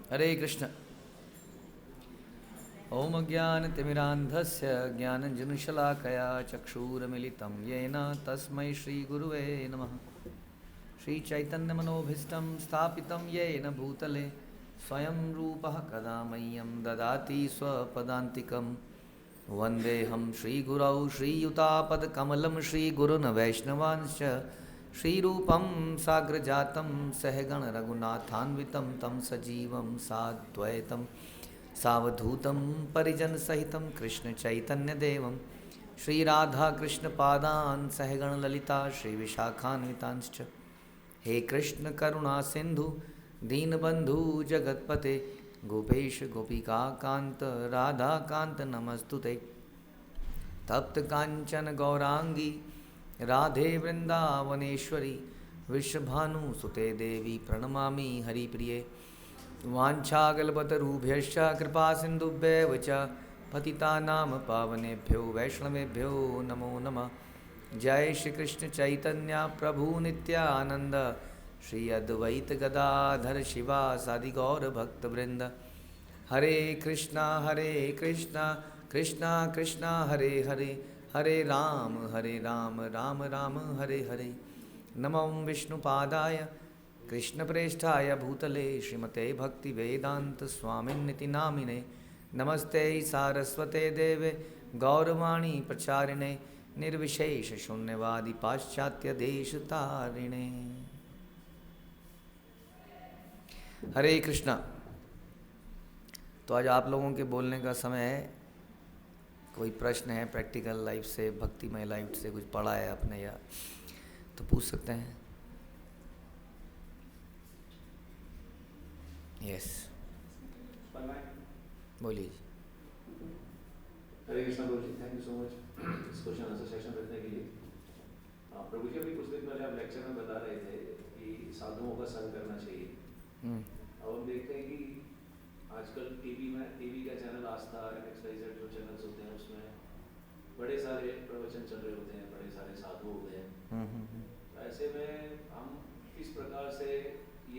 हरे कृष्ण। ओम अज्ञानतिमिरान्धस्य ज्ञानञ्जनशलाकया चक्षुरुन्मिलितं येन तस्मै श्रीगुरुवे नमः। श्रीचैतन्यमनोभीष्टं स्थापितं येन भूतले स्वयं रूपः कदा मह्यं ददाति स्वपदान्तिकं। वन्देऽहं श्रीगुरौ श्रीयुतापदकमलं श्रीगुरुन् वैष्णवांश्च श्रीरूपं साग्रजातं सहगण रघुनाथान्वितं तं सजीवं साद्वैतं सावधूतं परिजनसहितं कृष्णचैतन्यदेवं श्रीराधाकृष्णपादान् सहगण ललिता श्रीविशाखान्वितांश्च। हे कृष्ण करुणा सिंधु दीनबंधु जगतपते गोपेश गोपिका कांत राधा कांत नमस्तुते। तप्त कांचन गौरांगी राधे वृंदावनेश्वरी विश्वभानुसुते देवी प्रणमामि हरिप्रिये। वाञ्छाकल्पतरुभ्यश्च कृपा सिन्धुभ्येव च पतितानां पावनेभ्यो वैष्णवेभ्यो नमो नमः। जय श्री कृष्ण चैतन्य प्रभु नित्यानंद श्री अद्वैत गदाधर शिवासादि गौर भक्तवृंद। हरे कृष्णा कृष्णा कृष्णा हरे हरे हरे राम राम राम हरे हरे। नमो विष्णुपादाय कृष्णप्रेष्ठाय भूतले श्रीमते भक्तिवेदांत स्वामिन्निति नामिने। नमस्ते सारस्वते देवे गौरवाणी प्रचारिणे निर्विशेष शून्यवादी पाश्चात्य देश तारिणे। हरे कृष्णा। तो आज आप लोगों के बोलने का समय है। कोई प्रश्न है प्रैक्टिकल लाइफ से, भक्तिमय लाइफ से, कुछ पढ़ा है आपने या तो पूछ सकते हैं। यस बोलिए। हरे कृष्णा प्रभु जी, थैंक यू सो मच इस क्वेश्चन आंसर सेशन रखने के लिए। प्रभु जी, अभी कुछ दिन पहले आप लेक्चर में बता रहे थे कि साधुओं का संग करना चाहिए। अब हम देखते हैं कि आजकल टीवी का चैनल आस्था XYZ जो चैनल्स होते हैं उसमें बड़े सारे प्रवचन चल रहे होते हैं, बड़े सारे साधु होते हैं। ऐसे में हम किस प्रकार से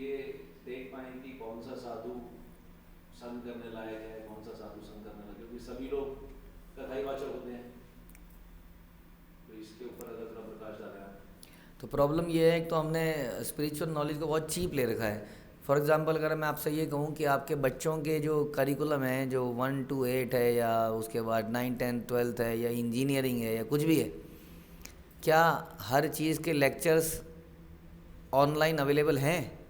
ये देख पाएँ कि कौन सा साधु संग करने लायक है, कौन सा साधु संग करने लायक है, क्योंकि सभी लोग कथाई वाचक होते हैं। तो इसके ऊपर अगर थोड़ा प्रकाश डालें आप। तो प्रॉब्लम ये है कि तो हमने स्पिरिचुअल नॉलेज को बहुत चीप ले रखा है। फॉर एग्जांपल अगर मैं आपसे ये कहूँ कि आपके बच्चों के जो करिकुलम है, जो 1 to 8 है या उसके बाद 9, 10, 12 है या इंजीनियरिंग है या कुछ भी है, क्या हर चीज़ के लेक्चर्स ऑनलाइन अवेलेबल हैं?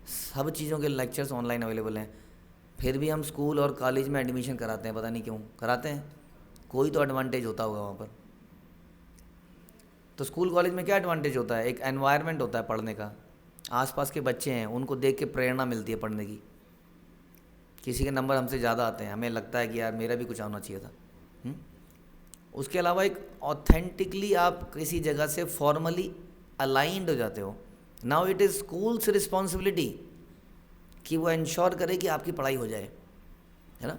सब चीज़ों के लेक्चर्स ऑनलाइन अवेलेबल हैं। फिर भी हम स्कूल और कॉलेज में एडमिशन कराते हैं, पता नहीं क्यों कराते हैं। कोई तो एडवांटेज होता होगा वहाँ पर। तो स्कूल कॉलेज में क्या एडवांटेज होता है? एक एनवायरनमेंट होता है पढ़ने का, आसपास के बच्चे हैं, उनको देख के प्रेरणा मिलती है पढ़ने की। किसी के नंबर हमसे ज़्यादा आते हैं, हमें लगता है कि यार मेरा भी कुछ आना चाहिए था। उसके अलावा एक ऑथेंटिकली आप किसी जगह से फॉर्मली अलाइंड हो जाते हो। Now it is schools responsibility कि वो इंश्योर करे कि आपकी पढ़ाई हो जाए, है ना।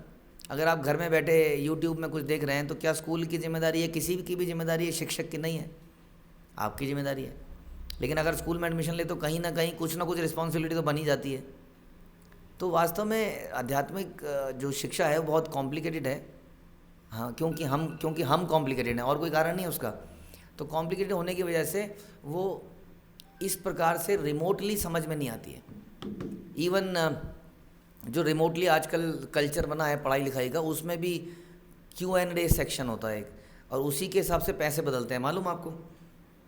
अगर आप घर में बैठे यूट्यूब में कुछ देख रहे हैं तो क्या स्कूल की जिम्मेदारी है? किसी की भी जिम्मेदारी है, शिक्षक की नहीं है, आपकी जिम्मेदारी है। लेकिन अगर स्कूल में एडमिशन ले तो कहीं ना कहीं कुछ ना कुछ रिस्पॉन्सिबिलिटी तो बनी जाती है। तो वास्तव में आध्यात्मिक जो शिक्षा है वो बहुत कॉम्प्लिकेटेड है। हाँ, क्योंकि हम कॉम्प्लिकेटेड हैं और कोई कारण नहीं है उसका। तो कॉम्प्लिकेटेड होने की वजह से वो इस प्रकार से रिमोटली समझ में नहीं आती है। इवन जो रिमोटली आजकल कल्चर बना है पढ़ाई लिखाई का, उसमें भी Q&A सेक्शन होता है और उसी के हिसाब से पैसे बदलते हैं, मालूम आपको।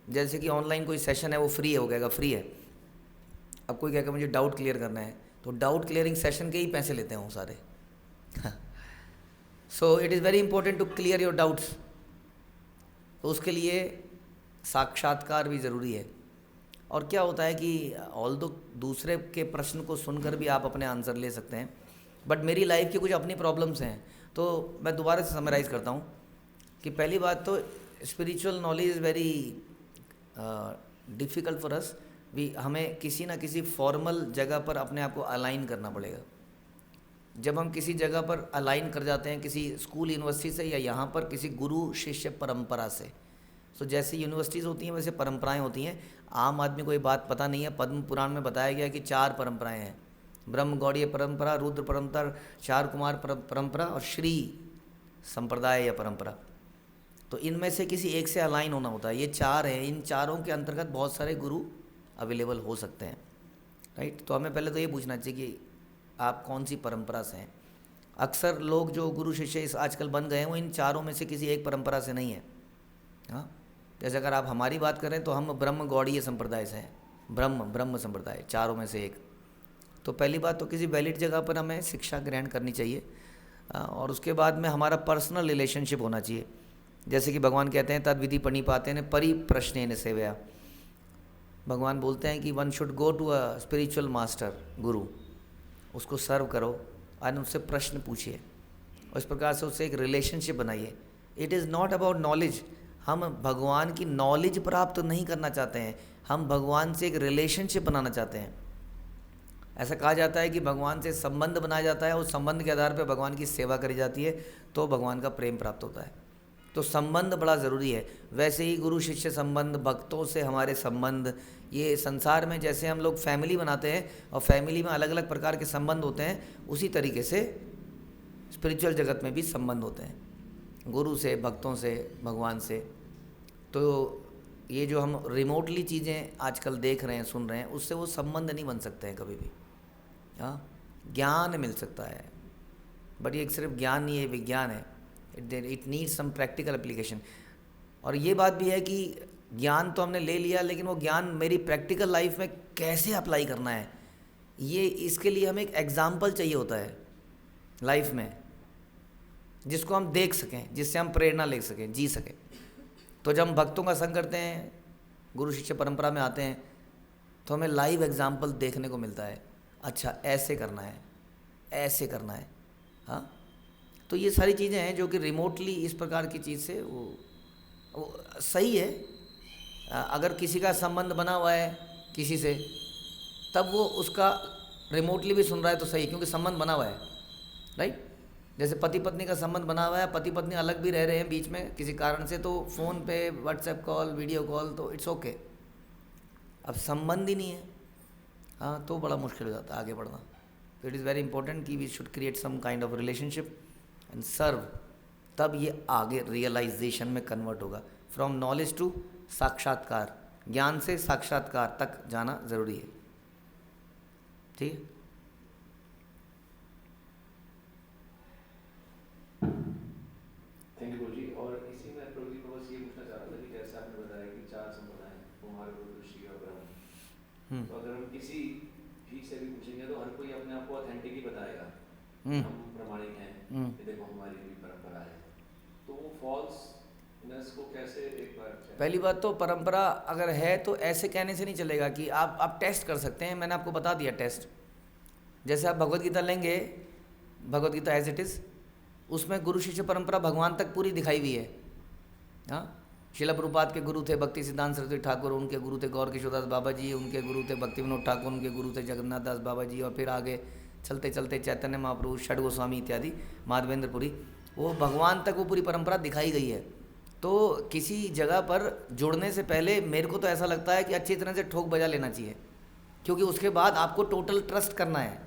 जैसे कि ऑनलाइन कोई सेशन है वो फ्री है, हो गएगा फ्री है। अब कोई कहेगा मुझे डाउट क्लियर करना है, तो डाउट क्लियरिंग सेशन के ही पैसे लेते हैं वो सारे। So it is very important to clear your doubts. तो उसके लिए साक्षात्कार भी ज़रूरी है। और क्या होता है कि ऑल्दो दूसरे के प्रश्न को सुनकर भी आप अपने आंसर ले सकते हैं, बट मेरी लाइफ की कुछ अपनी प्रॉब्लम्स हैं। तो मैं दोबारा से समराइज़ करता हूँ कि पहली बात तो spiritual knowledge is very difficult for us. हमें किसी ना किसी फॉर्मल जगह पर अपने आप को अलाइन करना पड़ेगा। जब हम किसी जगह पर अलाइन कर जाते हैं, किसी स्कूल यूनिवर्सिटी से या यहाँ पर किसी गुरु शिष्य परंपरा से, तो जैसे यूनिवर्सिटीज़ होती हैं वैसे परंपराएं होती हैं। आम आदमी को ये बात पता नहीं है, पद्म पुराण में बताया गया कि 4 परंपराएं हैं। ब्रह्म गौड़ीय परंपरा, रुद्र परंपरा, चार कुमार परंपरा और श्री संप्रदाय या परंपरा। तो इनमें से किसी एक से अलाइन होना होता है। ये चार हैं, इन चारों के अंतर्गत बहुत सारे गुरु अवेलेबल हो सकते हैं, राइट। तो हमें पहले तो ये पूछना चाहिए कि आप कौन सी परंपरा से हैं। अक्सर लोग जो गुरु शिष्य इस आजकल बन गए हैं वो इन चारों में से किसी एक परंपरा से नहीं है। हाँ, जैसे अगर आप हमारी बात करें तो हम ब्रह्म गौड़ीय संप्रदाय से हैं, ब्रह्म संप्रदाय, चारों में से एक। तो पहली बात तो किसी वैलिड जगह पर हमें शिक्षा ग्रहण करनी चाहिए, और उसके बाद में हमारा पर्सनल रिलेशनशिप होना चाहिए। जैसे कि भगवान कहते हैं तद विधि पणिपाते ने परिप्रश्नेन सेवया। भगवान बोलते हैं कि one should go to a spiritual master, guru, उसको सर्व करो और उससे प्रश्न पूछिए और इस प्रकार से उससे एक रिलेशनशिप बनाइए। It is not about knowledge. हम भगवान की नॉलेज प्राप्त नहीं करना चाहते हैं, हम भगवान से एक रिलेशनशिप बनाना चाहते हैं। ऐसा कहा जाता है कि भगवान से संबंध बनाया जाता है, उस संबंध के आधार पर भगवान की सेवा करी जाती है, तो भगवान का प्रेम प्राप्त होता है। तो संबंध बड़ा ज़रूरी है। वैसे ही गुरु शिष्य संबंध, भक्तों से हमारे संबंध, ये संसार में जैसे हम लोग फैमिली बनाते हैं और फैमिली में अलग अलग प्रकार के संबंध होते हैं, उसी तरीके से स्पिरिचुअल जगत में भी संबंध होते हैं, गुरु से, भक्तों से, भगवान से। तो ये जो हम रिमोटली चीज़ें आजकल देख रहे हैं, सुन रहे हैं, उससे वो संबंध नहीं बन सकते हैं कभी भी। हाँ, ज्ञान मिल सकता है, बट ये सिर्फ ज्ञान नहीं है, विज्ञान है। It needs some practical application. और ये बात भी है कि ज्ञान तो हमने ले लिया, लेकिन वो ज्ञान मेरी प्रैक्टिकल लाइफ में कैसे अप्लाई करना है, ये इसके लिए हमें एक एग्जाम्पल चाहिए होता है लाइफ में, जिसको हम देख सकें, जिससे हम प्रेरणा ले सकें, जी सकें। तो जब हम भक्तों का संग करते हैं, गुरु शिष्य परंपरा में आते हैं, तो हमें लाइव एग्जाम्पल देखने को मिलता है। अच्छा, ऐसे करना है, ऐसे करना है। हाँ, तो ये सारी चीज़ें हैं जो कि रिमोटली इस प्रकार की चीज़ से वो सही है। अगर किसी का संबंध बना हुआ है किसी से, तब वो उसका रिमोटली भी सुन रहा है तो सही, क्योंकि संबंध बना हुआ है, राइट। जैसे पति पत्नी का संबंध बना हुआ है, पति पत्नी अलग भी रह रहे हैं बीच में किसी कारण से, तो फ़ोन पे, व्हाट्सएप कॉल, वीडियो कॉल, तो इट्स ओके। अब संबंध ही नहीं है, हाँ, तो बड़ा मुश्किल हो जाता है आगे बढ़ना। तो इट इज़ वेरी इंपॉर्टेंट कि we should create some kind of relationship and serve, तब ये आगे रियलाइजेशन में कन्वर्ट होगा। फ्रॉम नॉलेज टू साक्षात्कार, ज्ञान से साक्षात्कार तक जाना जरूरी है, ठीक है। थैंक यू गुरुजी। और इसी में प्रभु जी को बस ये पूछना चाह रहा था कि जैसे आपने बताया कि चार संप्रदाय हैं, कुमार, रुद्र, श्री और ब्रह्म। तो अगर हम किसी भी से भी पूछेंगे तो हर कोई अपने आप को ऑथेंटिक ही बताएगा, हम प्रमाणिक हैं, ये देखो हमारी भी परंपरा है। तो वो फॉल्सनेस को कैसे एक बार, पहली बात तो परंपरा अगर है तो ऐसे कहने से नहीं चलेगा कि आप टेस्ट कर सकते हैं। मैंने आपको बता दिया टेस्ट। जैसे आप भगवत गीता लेंगे, Bhagavad Gita as it is, उसमें गुरु शिष्य परंपरा भगवान तक पूरी दिखाई हुई है। हाँ, शिला प्रभुपाद के गुरु थे भक्ति सिद्धांत सरस्वती ठाकुर, उनके गुरु थे गौर किशोरदास बाबा जी, उनके गुरु थे भक्ति विनोद ठाकुर, उनके गुरु थे जगन्नाथ दास बाबा जी, और फिर आगे चलते चलते चैतन्य महाप्रभु, षड गोस्वामी इत्यादि, माधवेंद्रपुरी, वो भगवान तक वो पूरी परंपरा दिखाई गई है। तो किसी जगह पर जुड़ने से पहले मेरे को तो ऐसा लगता है कि अच्छी तरह से ठोक बजा लेना चाहिए, क्योंकि उसके बाद आपको टोटल ट्रस्ट करना है।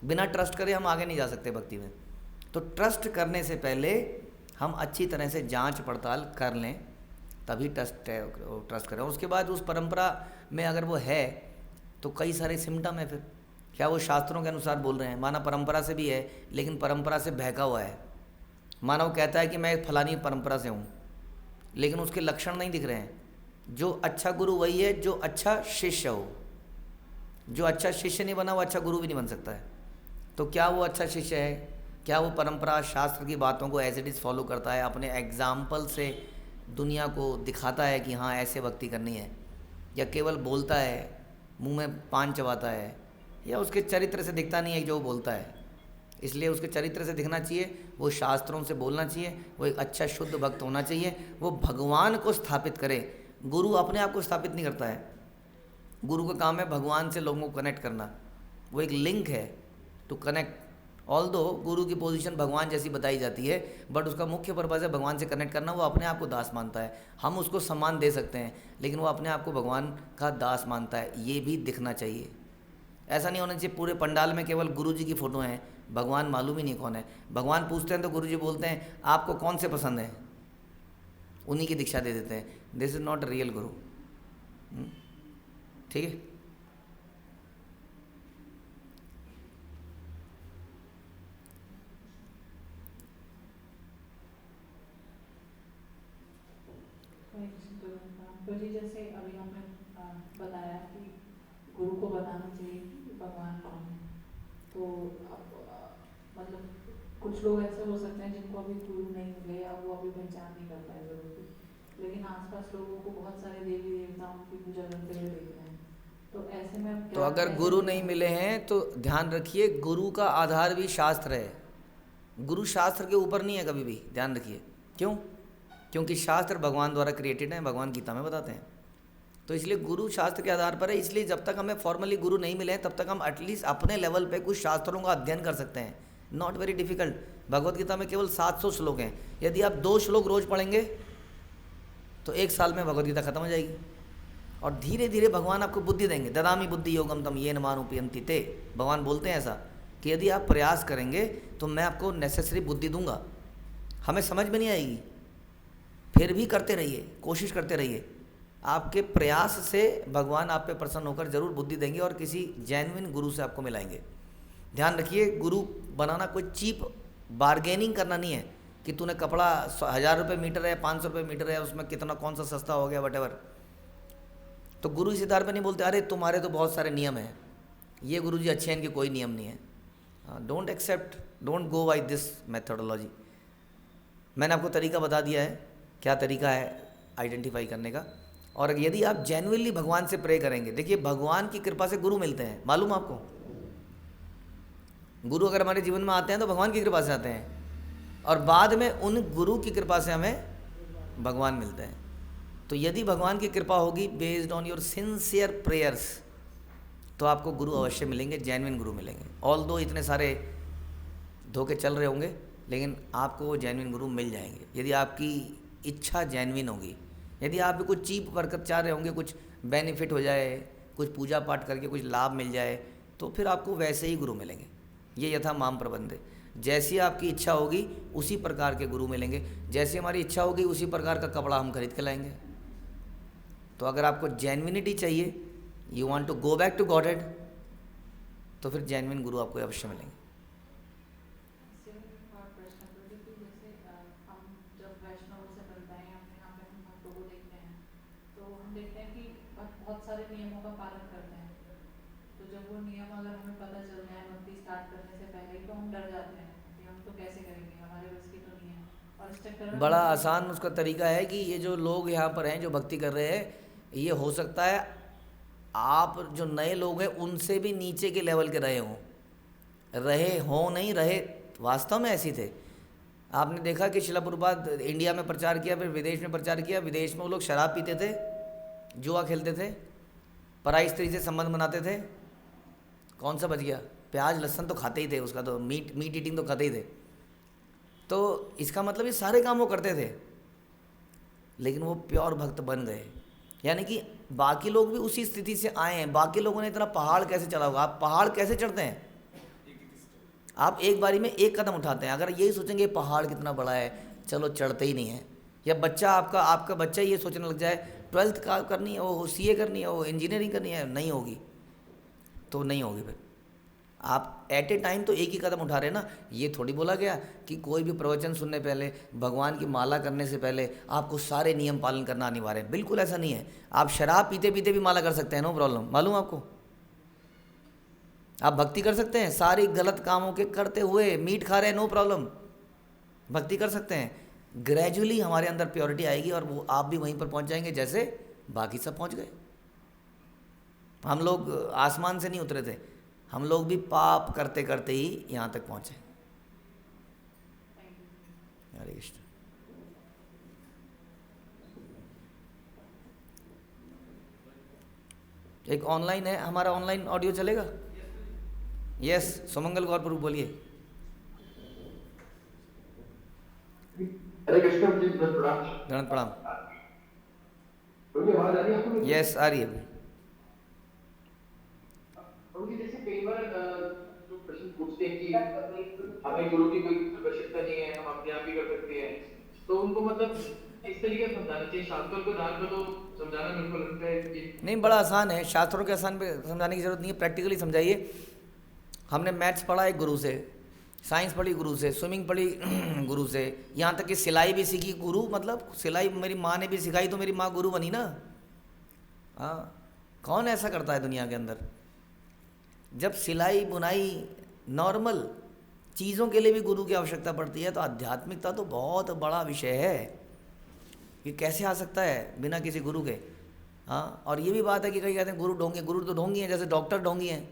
बिना ट्रस्ट करे हम आगे नहीं जा सकते भक्ति में। तो ट्रस्ट करने से पहले हम अच्छी तरह से जांच पड़ताल कर लें, तभी ट्रस्ट करें। उसके बाद उस परंपरा में अगर वो है तो कई सारे सिम्टम है, फिर क्या वो शास्त्रों के अनुसार बोल रहे हैं, माना परंपरा से भी है लेकिन परंपरा से बहका हुआ है। माना वो कहता है कि मैं फलानी परंपरा से हूँ, लेकिन उसके लक्षण नहीं दिख रहे हैं। जो अच्छा गुरु वही है जो अच्छा शिष्य हो। जो अच्छा शिष्य नहीं बना वो अच्छा गुरु भी नहीं बन सकता है। तो क्या वो अच्छा शिष्य है? क्या वो परंपरा शास्त्र की बातों को एज इट इज़ फॉलो करता है, अपने एग्जाम्पल से दुनिया को दिखाता है कि हाँ ऐसे भक्ति करनी है, या केवल बोलता है, मुंह में पान चबाता है, या उसके चरित्र से दिखता नहीं है जो वो बोलता है। इसलिए उसके चरित्र से दिखना चाहिए, वो शास्त्रों से बोलना चाहिए, वो एक अच्छा शुद्ध भक्त होना चाहिए, वो भगवान को स्थापित करे। गुरु अपने आप को स्थापित नहीं करता है, गुरु का काम है भगवान से लोगों को कनेक्ट करना। वो एक लिंक है टू कनेक्ट। ऑल्दो गुरु की पोजीशन भगवान जैसी बताई जाती है, बट उसका मुख्य पर्पज़ है भगवान से कनेक्ट करना। वो अपने आप को दास मानता है, हम उसको सम्मान दे सकते हैं, लेकिन वो अपने आप को भगवान का दास मानता है, ये भी दिखना चाहिए। ऐसा नहीं होना चाहिए पूरे पंडाल में केवल गुरु जी की फ़ोटो हैं, भगवान मालूम ही नहीं कौन है। भगवान पूछते हैं तो गुरु जी बोलते हैं आपको कौन से पसंद है, उन्हीं की दीक्षा दे देते हैं। दिस इज़ नॉट रियल गुरु। ठीक है। तो जी जैसे अभी आपने बताया कि गुरु को बताना चाहिए कि भगवान कौन है, तो अब मतलब कुछ लोग ऐसे हो सकते हैं जिनको अभी गुरु नहीं मिले या वो अभी पहचान नहीं कर पाए गुरु की, लेकिन आसपास लोगों को बहुत सारे देवी देवताओं की पूजा करते हुए देख रहे हैं, तो ऐसे में तो अगर गुरु नहीं मिले हैं तो ध्यान रखिए गुरु का आधार भी शास्त्र है। गुरु शास्त्र के ऊपर नहीं है कभी भी, ध्यान रखिए। क्यों? क्योंकि शास्त्र भगवान द्वारा क्रिएटेड है, भगवान गीता में बताते हैं। तो इसलिए गुरु शास्त्र के आधार पर है। इसलिए जब तक हमें फॉर्मली गुरु नहीं मिले हैं तब तक हम एटलीस्ट अपने लेवल पे कुछ शास्त्रों का अध्ययन कर सकते हैं। Not very difficult. Bhagavad Gita में केवल 700 श्लोक हैं। यदि आप 2 श्लोक रोज पढ़ेंगे तो 1 साल में भगवत गीता खत्म हो जाएगी। और धीरे धीरे भगवान आपको बुद्धि देंगे। ददामी बुद्धि योगम तम येन मानुपयन्ति ते। भगवान बोलते हैं ऐसा कि यदि आप प्रयास करेंगे तो मैं आपको नेसेसरी बुद्धि दूंगा। हमें समझ में नहीं आएगी, फिर भी करते रहिए, कोशिश करते रहिए। आपके प्रयास से भगवान आप पे प्रसन्न होकर जरूर बुद्धि देंगे और किसी जेन्युइन गुरु से आपको मिलाएंगे। ध्यान रखिए गुरु बनाना कोई चीप बार्गेनिंग करना नहीं है कि तूने कपड़ा 1000 रुपये मीटर है, 500 रुपये मीटर है, उसमें कितना कौन सा सस्ता हो गया, वटेवर। तो गुरु इस आधार पर नहीं बोलते अरे तुम्हारे तो बहुत सारे नियम हैं, ये गुरु जी अच्छे हैं, इनके कोई नियम नहीं है। Don't accept, don't go by this methodology. मैंने आपको तरीका बता दिया है, क्या तरीका है आइडेंटिफाई करने का। और यदि आप जेन्युइनली भगवान से प्रे करेंगे, देखिए भगवान की कृपा से गुरु मिलते हैं, मालूम आपको। गुरु अगर हमारे जीवन में आते हैं तो भगवान की कृपा से आते हैं, और बाद में उन गुरु की कृपा से हमें भगवान मिलते हैं। तो यदि भगवान की कृपा होगी based on your sincere prayers, तो आपको गुरु अवश्य मिलेंगे, जेन्युइन गुरु मिलेंगे। ऑल दो इतने सारे धोखे चल रहे होंगे, लेकिन आपको वो जेन्युइन गुरु मिल जाएंगे यदि आपकी इच्छा जेन्युइन होगी। यदि आप भी कुछ चीप बरकत चाह रहे होंगे, कुछ बेनिफिट हो जाए, कुछ पूजा पाठ करके कुछ लाभ मिल जाए, तो फिर आपको वैसे ही गुरु मिलेंगे। ये यथा माम प्रबंधे। जैसी आपकी इच्छा होगी उसी प्रकार के गुरु मिलेंगे। जैसी हमारी इच्छा होगी उसी प्रकार का कपड़ा हम खरीद के लाएंगे। तो अगर आपको जेन्युइनिटी चाहिए, you want to go back to Godhead, तो फिर जेन्युइन गुरु आपको अवश्य मिलेंगे। बहुत सारे नियमों का पालन करते हैं, तो जब वो नियम अगर हमें पता चल जाए भक्ति स्टार्ट करने से पहले ही, तो हम डर जाते हैं कि हम तो कैसे करेंगे, हमारे बस की तो नहीं है। और इस चक्कर में बड़ा आसान उसका तरीका है कि ये जो लोग यहाँ पर हैं जो भक्ति कर रहे हैं, ये हो सकता है आप जो नए लोग हैं उनसे भी नीचे के लेवल के रहे हों नहीं रहे, वास्तव में ऐसे थे। आपने देखा कि शिला प्रभुपाद इंडिया में प्रचार किया, फिर विदेश में प्रचार किया। विदेश में वो लोग शराब पीते थे, जुआ खेलते थे, पराई स्त्री से संबंध बनाते थे। कौन सा बच गया? प्याज लहसुन तो खाते ही थे, उसका तो मीट ईटिंग तो खाते ही थे। तो इसका मतलब ये सारे काम वो करते थे, लेकिन वो प्योर भक्त बन गए। यानी कि बाकी लोग भी उसी स्थिति से आए हैं। बाकी लोगों ने इतना पहाड़ कैसे चढ़ा होगा? आप पहाड़ कैसे चढ़ते हैं? आप एक बारी में एक कदम उठाते हैं। अगर यही सोचेंगे पहाड़ कितना बड़ा है, चलो चढ़ते ही नहीं है। या बच्चा आपका बच्चा ये सोचने लग जाए 12th का करनी है, वो CA करनी है, वो इंजीनियरिंग करनी है, नहीं होगी तो नहीं होगी। फिर आप एट ए टाइम तो एक ही कदम उठा रहे हैं ना। ये थोड़ी बोला गया कि कोई भी प्रवचन सुनने पहले, भगवान की माला करने से पहले आपको सारे नियम पालन करना अनिवार्य है। बिल्कुल ऐसा नहीं है। आप शराब पीते पीते भी माला कर सकते हैं, नो प्रॉब्लम। मालूम आपको? आप भक्ति कर सकते हैं सारी गलत कामों के करते हुए, मीट खा रहे हैं, नो प्रॉब्लम, भक्ति कर सकते हैं। ग्रेजुअली हमारे अंदर प्योरिटी आएगी और वो आप भी वहीं पर पहुंच जाएंगे जैसे बाकी सब पहुंच गए। हम लोग आसमान से नहीं उतरे थे, हम लोग भी पाप करते करते ही यहाँ तक पहुँचे। हरे कृष्ण। एक ऑनलाइन है हमारा, ऑनलाइन ऑडियो चलेगा? यस, सुमंगल गौर प्रभु बोलिए। हरे कृष्ण जी, प्रणाम। गणत प्रणाम। आवाज आ रही है आपको? यस, आ रही है। जैसे हमें गुरु की कोई आवश्यकता नहीं है, हम अपने आप ही कर सकते हैं। तो उनको मतलब इस तरीके से समझाना चाहिए, शास्त्रों के आधार पर तो समझाना मेरे को लगता है कि नहीं, बड़ा आसान है, शास्त्रों के आसान पे समझाने की ज़रूरत नहीं है, प्रैक्टिकली समझाइए। हमने मैथ्स पढ़ा एक गुरु से, साइंस पढ़ी गुरु से, स्विमिंग पढ़ी गुरु से, यहाँ तक कि सिलाई भी सीखी गुरु, मतलब सिलाई मेरी माँ ने भी सिखाई तो मेरी माँ गुरु बनी ना। हाँ, कौन ऐसा करता है दुनिया के अंदर? जब सिलाई बुनाई नॉर्मल चीज़ों के लिए भी गुरु की आवश्यकता पड़ती है, तो आध्यात्मिकता तो बहुत बड़ा विषय है। ये कैसे आ सकता है बिना किसी गुरु के? हाँ, और ये भी बात है कि कई कहते हैं गुरु ढोंगी, गुरु तो ढोंगी हैं, जैसे डॉक्टर ढोंगी हैं।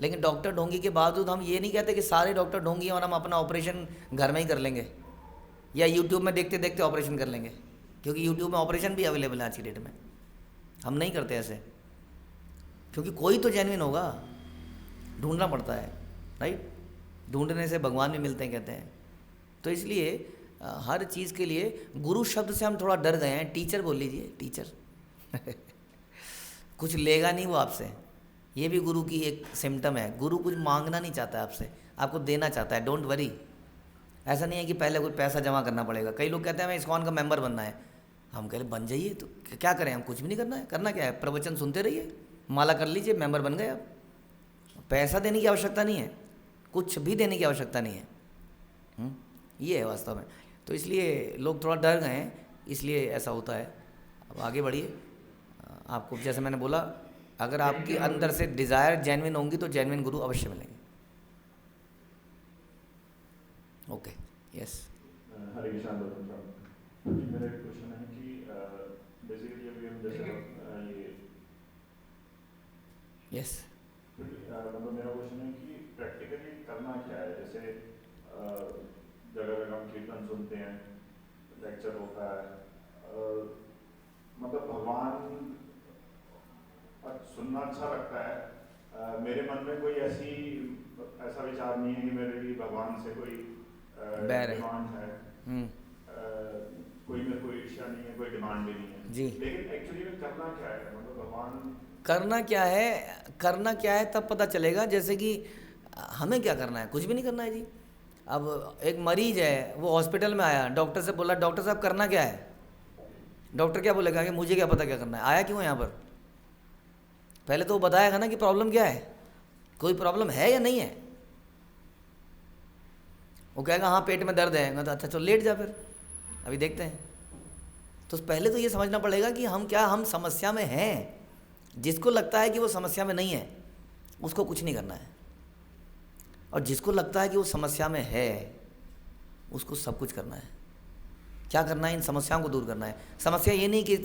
लेकिन डॉक्टर ढोंगी के बावजूद हम ये नहीं कहते कि सारे डॉक्टर ढोंगी हैं और हम अपना ऑपरेशन घर में ही कर लेंगे या यूट्यूब में देखते देखते ऑपरेशन कर लेंगे, क्योंकि यूट्यूब में ऑपरेशन भी अवेलेबल है आज की डेट में। हम नहीं करते ऐसे, क्योंकि कोई तो जेन्युइन होगा, ढूंढना पड़ता है, राइट? ढूंढने से भगवान भी मिलते हैं कहते हैं। तो इसलिए हर चीज़ के लिए गुरु शब्द से हम थोड़ा डर गए हैं। टीचर बोल लीजिए, टीचर कुछ लेगा नहीं वो आपसे, ये भी गुरु की एक सिम्टम है। गुरु कुछ मांगना नहीं चाहता है आपसे, आपको देना चाहता है। डोंट वरी, ऐसा नहीं है कि पहले कुछ पैसा जमा करना पड़ेगा। कई लोग कहते हैं हमें इस्कॉन का मेंबर बनना है, हम कह रहे बन जाइए, तो क्या करें? हम कुछ भी नहीं करना है। करना क्या है? प्रवचन सुनते रहिए, माला कर लीजिए, मेंबर बन गए आप। पैसा देने की आवश्यकता नहीं है, कुछ भी देने की आवश्यकता नहीं है। ये है वास्तव में। तो इसलिए लोग थोड़ा डर गए हैं, इसलिए ऐसा होता है। अब आगे बढ़िए। आपको जैसे मैंने बोला, अगर आपकी अंदर से डिज़ायर जेन्युइन होंगी तो जेन्युइन गुरु अवश्य मिलेंगे। Okay, yes. हरे कृष्णा जी, मेरा एक क्वेश्चन है कि बेसिकली अभी हम जैसे ये यस, मतलब मेरा क्वेश्चन है कि प्रैक्टिकली करना क्या है? जैसे जगह जगह हम कीर्तन सुनते हैं, लेक्चर होता है, मतलब भगवान सुनना अच्छा लगता है। मेरे मन में कोई ऐसा विचार नहीं है कि मेरे लिए भगवान से कोई डिमांड है, कोई मेरे को ईर्ष्या नहीं है, कोई डिमांड भी नहीं है जी। लेकिन एक्चुअली में करना क्या है? मतलब भगवान करना क्या है, करना क्या है तब पता चलेगा। जैसे कि हमें क्या करना है? कुछ भी नहीं करना है जी। अब एक मरीज है, वो हॉस्पिटल में आया, डॉक्टर से बोला डॉक्टर साहब करना क्या है? डॉक्टर क्या बोलेगा कि मुझे क्या पता क्या करना है, आया क्यों यहाँ पर? पहले तो वो बताएगा ना कि प्रॉब्लम क्या है, कोई प्रॉब्लम है या नहीं है। वो कहेगा हाँ पेट में दर्द है, मैं तो अच्छा चलो लेट जा फिर, अभी देखते हैं। तो पहले तो ये समझना पड़ेगा कि हम समस्या में हैं। जिसको लगता है कि वो समस्या में नहीं है, उसको कुछ नहीं करना है, और जिसको लगता है कि वो समस्या में है, उसको सब कुछ करना है। क्या करना है? इन समस्याओं को दूर करना है। समस्या ये नहीं कि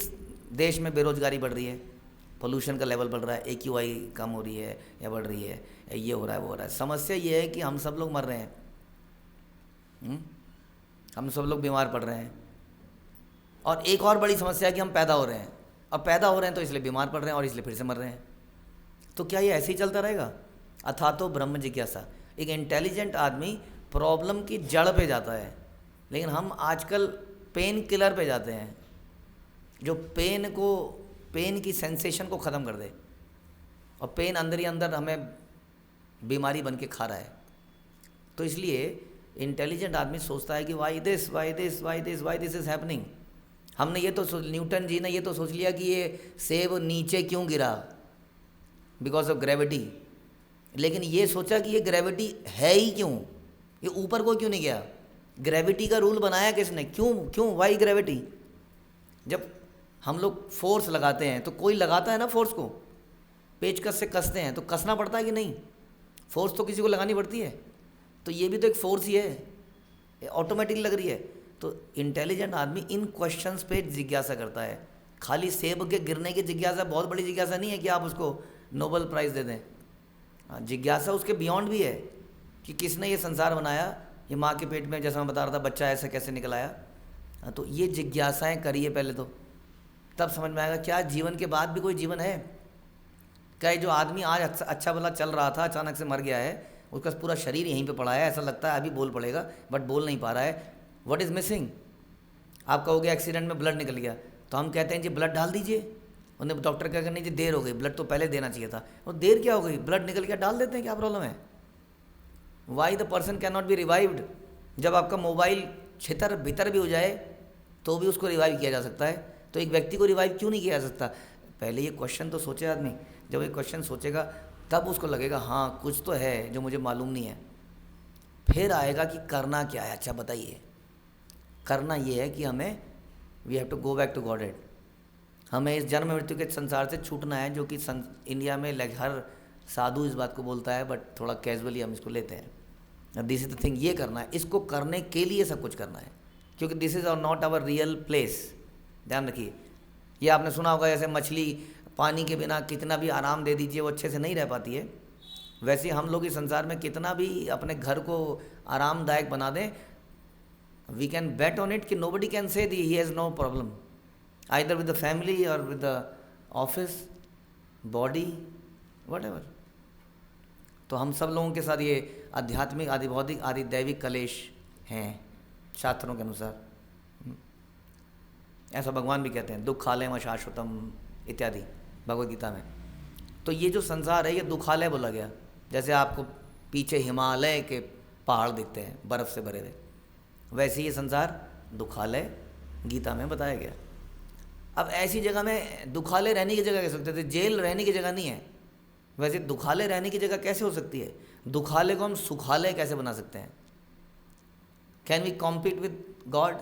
देश में बेरोजगारी बढ़ रही है, पोल्यूशन का लेवल बढ़ रहा है, AQI कम हो रही है या बढ़ रही है, या ये हो रहा है वो हो रहा है। समस्या ये है कि हम सब लोग मर रहे हैं, हम सब लोग बीमार पड़ रहे हैं। और एक और बड़ी समस्या है कि हम पैदा हो रहे हैं, और पैदा हो रहे हैं तो इसलिए बीमार पड़ रहे हैं और इसलिए फिर से मर रहे हैं। तो क्या ये ऐसे ही चलता रहेगा? अथा तो ब्रह्म जिज्ञासा। एक इंटेलिजेंट आदमी प्रॉब्लम की जड़ पे जाता है, लेकिन हम आजकल पेन किलर पे जाते हैं, जो पेन की सेंसेशन को ख़त्म कर दे, और पेन अंदर ही अंदर हमें बीमारी बन के खा रहा है। तो इसलिए इंटेलिजेंट आदमी सोचता है कि वाई दिस इज़ हैपनिंग। हमने ये तो न्यूटन जी ने ये तो सोच लिया कि ये सेब नीचे क्यों गिरा, बिकॉज ऑफ ग्रेविटी। लेकिन ये सोचा कि ये ग्रेविटी है ही क्यों, ये ऊपर को क्यों नहीं गया? ग्रेविटी का रूल बनाया किसने? क्यों वाई ग्रेविटी? जब हम लोग फोर्स लगाते हैं तो कोई लगाता है ना फोर्स को, पेचकस से कसते हैं तो कसना पड़ता है कि नहीं? फोर्स तो किसी को लगानी पड़ती है। तो ये भी तो एक फोर्स ही है, ऑटोमेटिक लग रही है। तो इंटेलिजेंट आदमी इन क्वेश्चंस पे जिज्ञासा करता है। खाली सेब के गिरने की जिज्ञासा बहुत बड़ी जिज्ञासा नहीं है कि आप उसको नोबेल प्राइज़ दे दें। जिज्ञासा उसके बियॉन्ड भी है कि किसने ये संसार बनाया, ये माँ के पेट में जैसा मैं बता रहा था बच्चा ऐसे कैसे निकल आया। तो ये जिज्ञासाएं करिए पहले, तो तब समझ में आएगा क्या जीवन के बाद भी कोई जीवन है। क्या जो आदमी आज अच्छा भला चल रहा था अचानक से मर गया है, उसका पूरा शरीर यहीं पे पड़ा है, ऐसा लगता है अभी बोल पड़ेगा बट बोल नहीं पा रहा है। What is missing? आप कहोगे एक्सीडेंट में ब्लड निकल गया, तो हम कहते हैं जी ब्लड डाल दीजिए। उन्हें डॉक्टर क्या करनी जी देर हो गई, ब्लड तो पहले देना चाहिए था। और देर क्या हो गई, ब्लड निकल गया डाल देते हैं, क्या प्रॉब्लम है? Why the person can not be revived? जब आपका मोबाइल छितर भीतर भी हो जाए तो भी उसको रिवाइव किया जा सकता है, तो एक व्यक्ति को रिवाइव क्यों नहीं किया जा सकता? पहले ये क्वेश्चन तो सोचे आदमी। जब ये क्वेश्चन सोचेगा तब उसको लगेगा हाँ कुछ तो है जो मुझे मालूम नहीं है। फिर आएगा कि करना क्या है। अच्छा बताइए, करना ये है कि हमें we have to go back to Godhead. हमें इस जन्म मृत्यु के संसार से छूटना है, जो कि इंडिया में हर साधु इस बात को बोलता है, बट थोड़ा कैजुअली हम इसको लेते हैं। दिस इज द थिंग, ये करना है। इसको करने के लिए सब कुछ करना है, क्योंकि this is not our real place. ध्यान रखिए, ये आपने सुना होगा जैसे मछली पानी के बिना कितना भी आराम दे दीजिए वो अच्छे से नहीं रह पाती है, वैसे हम लोग इस संसार में कितना भी अपने घर को आरामदायक बना दें, we can bet on it कि nobody can say the he has no problem either with the family और with the office body whatever. तो हम सब लोगों के साथ ये आध्यात्मिक आदि भौतिक आदि दैविक कलेश हैं शास्त्रों के अनुसार। ऐसा भगवान भी कहते हैं, दुखालयम अशाश्वतम इत्यादि भगवद गीता में। तो ये जो संसार है ये दुखालय बोला गया। जैसे आपको पीछे हिमालय के पहाड़ दिखते हैं बर्फ़ से भरे हुए, वैसे ये संसार दुखालय गीता में बताया गया। अब ऐसी जगह में दुखालय रहने की जगह कह सकते थे, जेल रहने की जगह नहीं है। वैसे दुखालय रहने की जगह कैसे हो सकती है? दुखालय को हम सुखालय कैसे बना सकते हैं? Can we compete with God?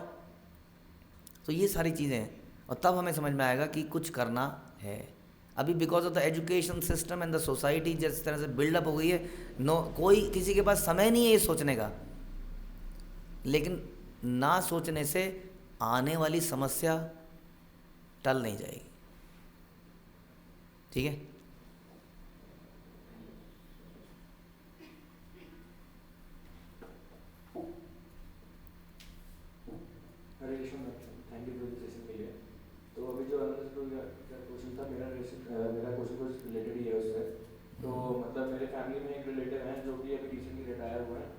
तो ये सारी चीज़ें हैं, और तब हमें समझ में आएगा कि कुछ करना है। अभी because of the education system and the society जिस तरह से बिल्डअप हो गई है, कोई किसी के पास समय नहीं है ये सोचने का। लेकिन ना सोचने से आने वाली समस्या टल नहीं जाएगी। ठीक है, Hare Krishna, thank you for the session के लिए। तो अभी जो क्वेश्चन था मेरा क्वेश्चन कुछ रिलेटेड ही है उससे। तो मतलब मेरे फैमिली में एक रिलेटिव हैं जो कि अभी रिसेंटली रिटायर हुए हैं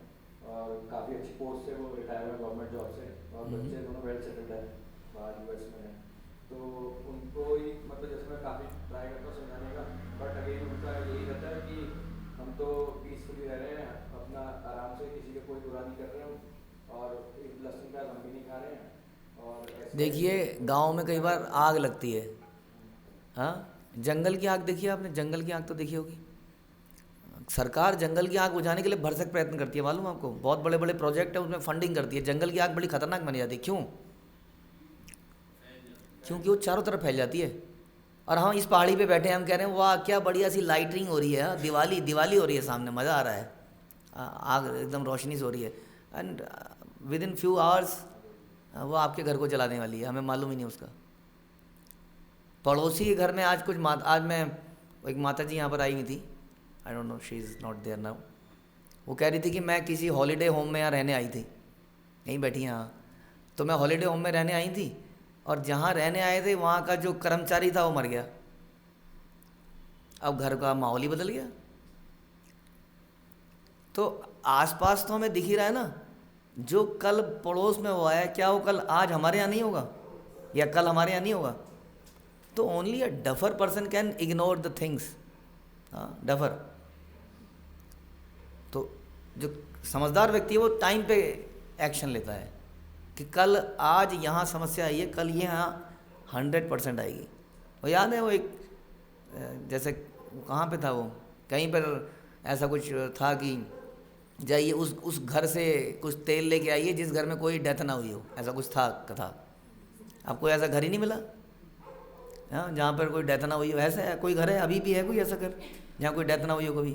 और काफ़ी अच्छी पोस्ट से वो रिटायर हुए गवर्नमेंट जॉब से, और बच्चे दोनों वेल सेटल्ड है बाहर यूएस में है। तो उनको ही मतलब जैसे मैं काफ़ी ट्राई करता हूँ समझाने का, बट अगेन उनका यही रहता है कि हम तो पीसफुली रह रहे हैं, अपना आराम से, किसी का कोई बुरा नहीं कर रहे हो और लहसुन प्याज हम भी नहीं खा रहे हैं। और देखिए गांव में कई बार आग लगती है, हाँ, जंगल की आग देखिए आपने, जंगल की आग तो देखी होगी। सरकार जंगल की आग बुझाने के लिए भरसक प्रयत्न करती है, मालूम आपको। बहुत बड़े बड़े प्रोजेक्ट है, उसमें फंडिंग करती है। जंगल की आग बड़ी खतरनाक बन जाती है। क्यों? क्योंकि वो चारों तरफ फैल जाती है। और हम इस पहाड़ी पे बैठे हैं, हम कह रहे हैं वाह क्या बढ़िया सी लाइटिंग हो रही है, दिवाली दिवाली हो रही है सामने, मज़ा आ रहा है, आग एकदम रोशनी से हो रही है, and with in few hours वो आपके घर को जलाने वाली है, हमें मालूम ही नहीं उसका। पड़ोसी के घर में आज आज मैं एक माता जी यहाँ पर आई हुई थी, I don't know, she is not there now. वो कह रही थी कि मैं किसी हॉलीडे होम में यहाँ रहने आई थी, यहीं बैठी यहाँ। तो मैं हॉलीडे होम में रहने आई थी, और जहाँ रहने आए थे वहाँ का जो कर्मचारी था वो मर गया। अब घर का माहौल ही बदल गया। तो आसपास तो हमें दिख ही रहा है ना, जो कल पड़ोस में हुआ है, क्या वो कल आज हमारे यहाँ नहीं होगा, या कल हमारे यहाँ नहीं होगा? तो only a duffer person can ignore the things. हाँ, डफर। तो जो समझदार व्यक्ति है वो टाइम पे एक्शन लेता है कि कल आज यहाँ समस्या आई है, कल ये यहाँ 100% आएगी। और याद है वो एक जैसे कहाँ पे था वो, कहीं पर ऐसा कुछ था कि जाइए उस घर से कुछ तेल लेके आइए जिस घर में कोई डेथ ना हुई हो, ऐसा कुछ था कथा। आपको ऐसा घर ही नहीं मिला, हाँ, जहाँ पर कोई डेथ ना हुई हो? ऐसा कोई घर है? अभी भी है कोई ऐसा घर जहाँ कोई डेथ ना हुई हो कभी?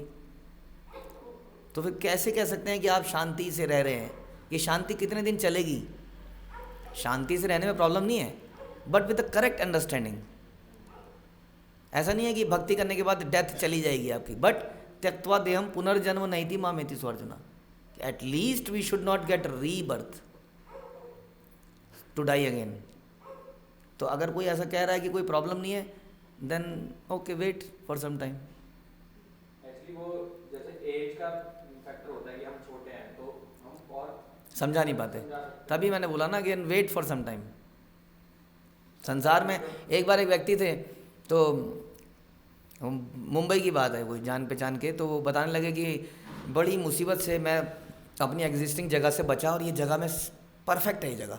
तो फिर कैसे कह सकते हैं कि आप शांति से रह रहे हैं? ये शांति कितने दिन चलेगी? शांति से रहने में प्रॉब्लम नहीं है, but with the correct understanding. ऐसा नहीं है कि भक्ति करने के बाद डेथ चली जाएगी आपकी, बट त्यक्त्वा देहम पुनर्जन्म नैति मामेति स्वार्जुना। At least we should not get rebirth to die again. तो अगर कोई ऐसा कह रहा है कि कोई प्रॉब्लम नहीं है, then okay, wait for some time. Actually वो जैसे एज का फैक्टर होता है कि हम छोटे हैं तो हम और समझा नहीं पाते, तभी मैंने बोला ना कि वेट फॉर सम टाइम। संसार में एक बार एक व्यक्ति थे, तो मुंबई की बात है, कोई जान पहचान के, तो वो बताने लगे कि बड़ी मुसीबत से मैं अपनी एग्जिस्टिंग जगह से बचा और ये जगह में परफेक्ट है ये जगह।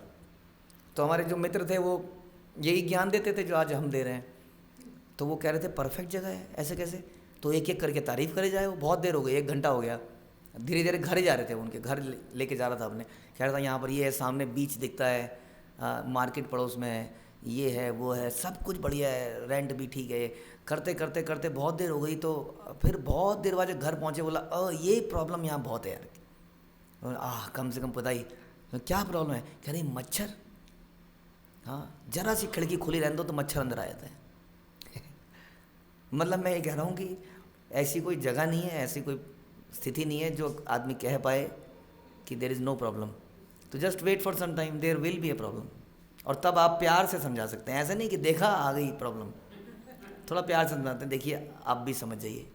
तो हमारे जो मित्र थे वो यही ज्ञान देते थे जो आज हम दे रहे हैं। तो वो कह रहे थे परफेक्ट जगह है, ऐसे कैसे? तो एक एक करके तारीफ़ करे जाए। वो बहुत देर हो गई, 1 घंटा हो गया। धीरे धीरे घर जा रहे थे, उनके घर लेके जा रहा था अपने। कह रहा था यहाँ पर ये है, सामने बीच दिखता है, मार्केट पड़ोस में है, ये है वो है, सब कुछ बढ़िया है, रेंट भी ठीक है। करते करते करते बहुत देर हो गई। तो फिर बहुत देर बाद जब घर पहुँचे बोला ये प्रॉब्लम यहाँ बहुत है यार। कम से कम पता ही तो क्या प्रॉब्लम है? कह रही मच्छर। हाँ, जरा सी खिड़की खुली रहने दो तो मच्छर अंदर आ जाते हैं। मतलब मैं ये कह रहा हूँ कि ऐसी कोई जगह नहीं है, ऐसी कोई स्थिति नहीं है जो आदमी कह पाए कि देयर इज़ नो प्रॉब्लम। तो just wait for some time, there will be a problem. और तब आप प्यार से समझा सकते हैं, ऐसा नहीं कि देखा आ गई प्रॉब्लम। थोड़ा प्यार से समझाते हैं, देखिए आप भी समझ जाइए।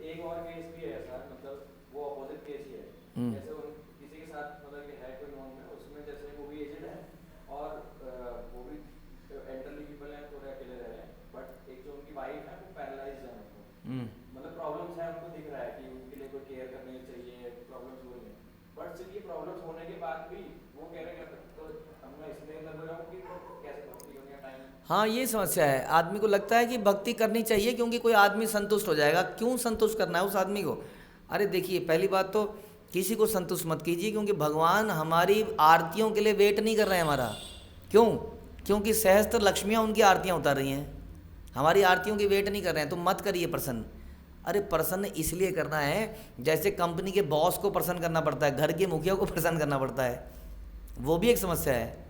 एक और केस भी है सर, मतलब वो अपोजिट केस ही है। जैसे किसी के साथ मतलब कि है कोई नॉन में, उसमें जैसे वो भी एजेड है और वो भी एल्डरली पीपल हैं, थोड़े अकेले रह रहे हैं, बट एक जो उनकी वाइफ है वो पैरालाइज्ड है, उनको मतलब प्रॉब्लम्स है, उनको दिख रहा है कि उनके लिए कोई केयर करनी चाहिए, प्रॉब्लम्स हो रही हैं। बट सिर्फ ये प्रॉब्लम्स होने के बाद भी वो कह रहे हैं तो हम मैं इसलिए कर रहा हूँ कि कैसे भक्ति करने का टाइम। हाँ, ये समस्या है। आदमी को लगता है कि भक्ति करनी चाहिए क्योंकि कोई आदमी संतुष्ट हो जाएगा। क्यों संतुष्ट करना है उस आदमी को? अरे देखिए, पहली बात तो किसी को संतुष्ट मत कीजिए, क्योंकि भगवान हमारी आरतियों के लिए वेट नहीं कर रहे हैं हमारा। क्यों? क्योंकि सहस्त्र लक्ष्मियाँ उनकी आरतियाँ उतार रही हैं, हमारी आरतियों की वेट नहीं कर रहे हैं। तो मत करिए प्रसन्न। अरे प्रसन्न इसलिए करना है जैसे कंपनी के बॉस को प्रसन्न करना पड़ता है, घर के मुखिया को प्रसन्न करना पड़ता है। वो भी एक समस्या है,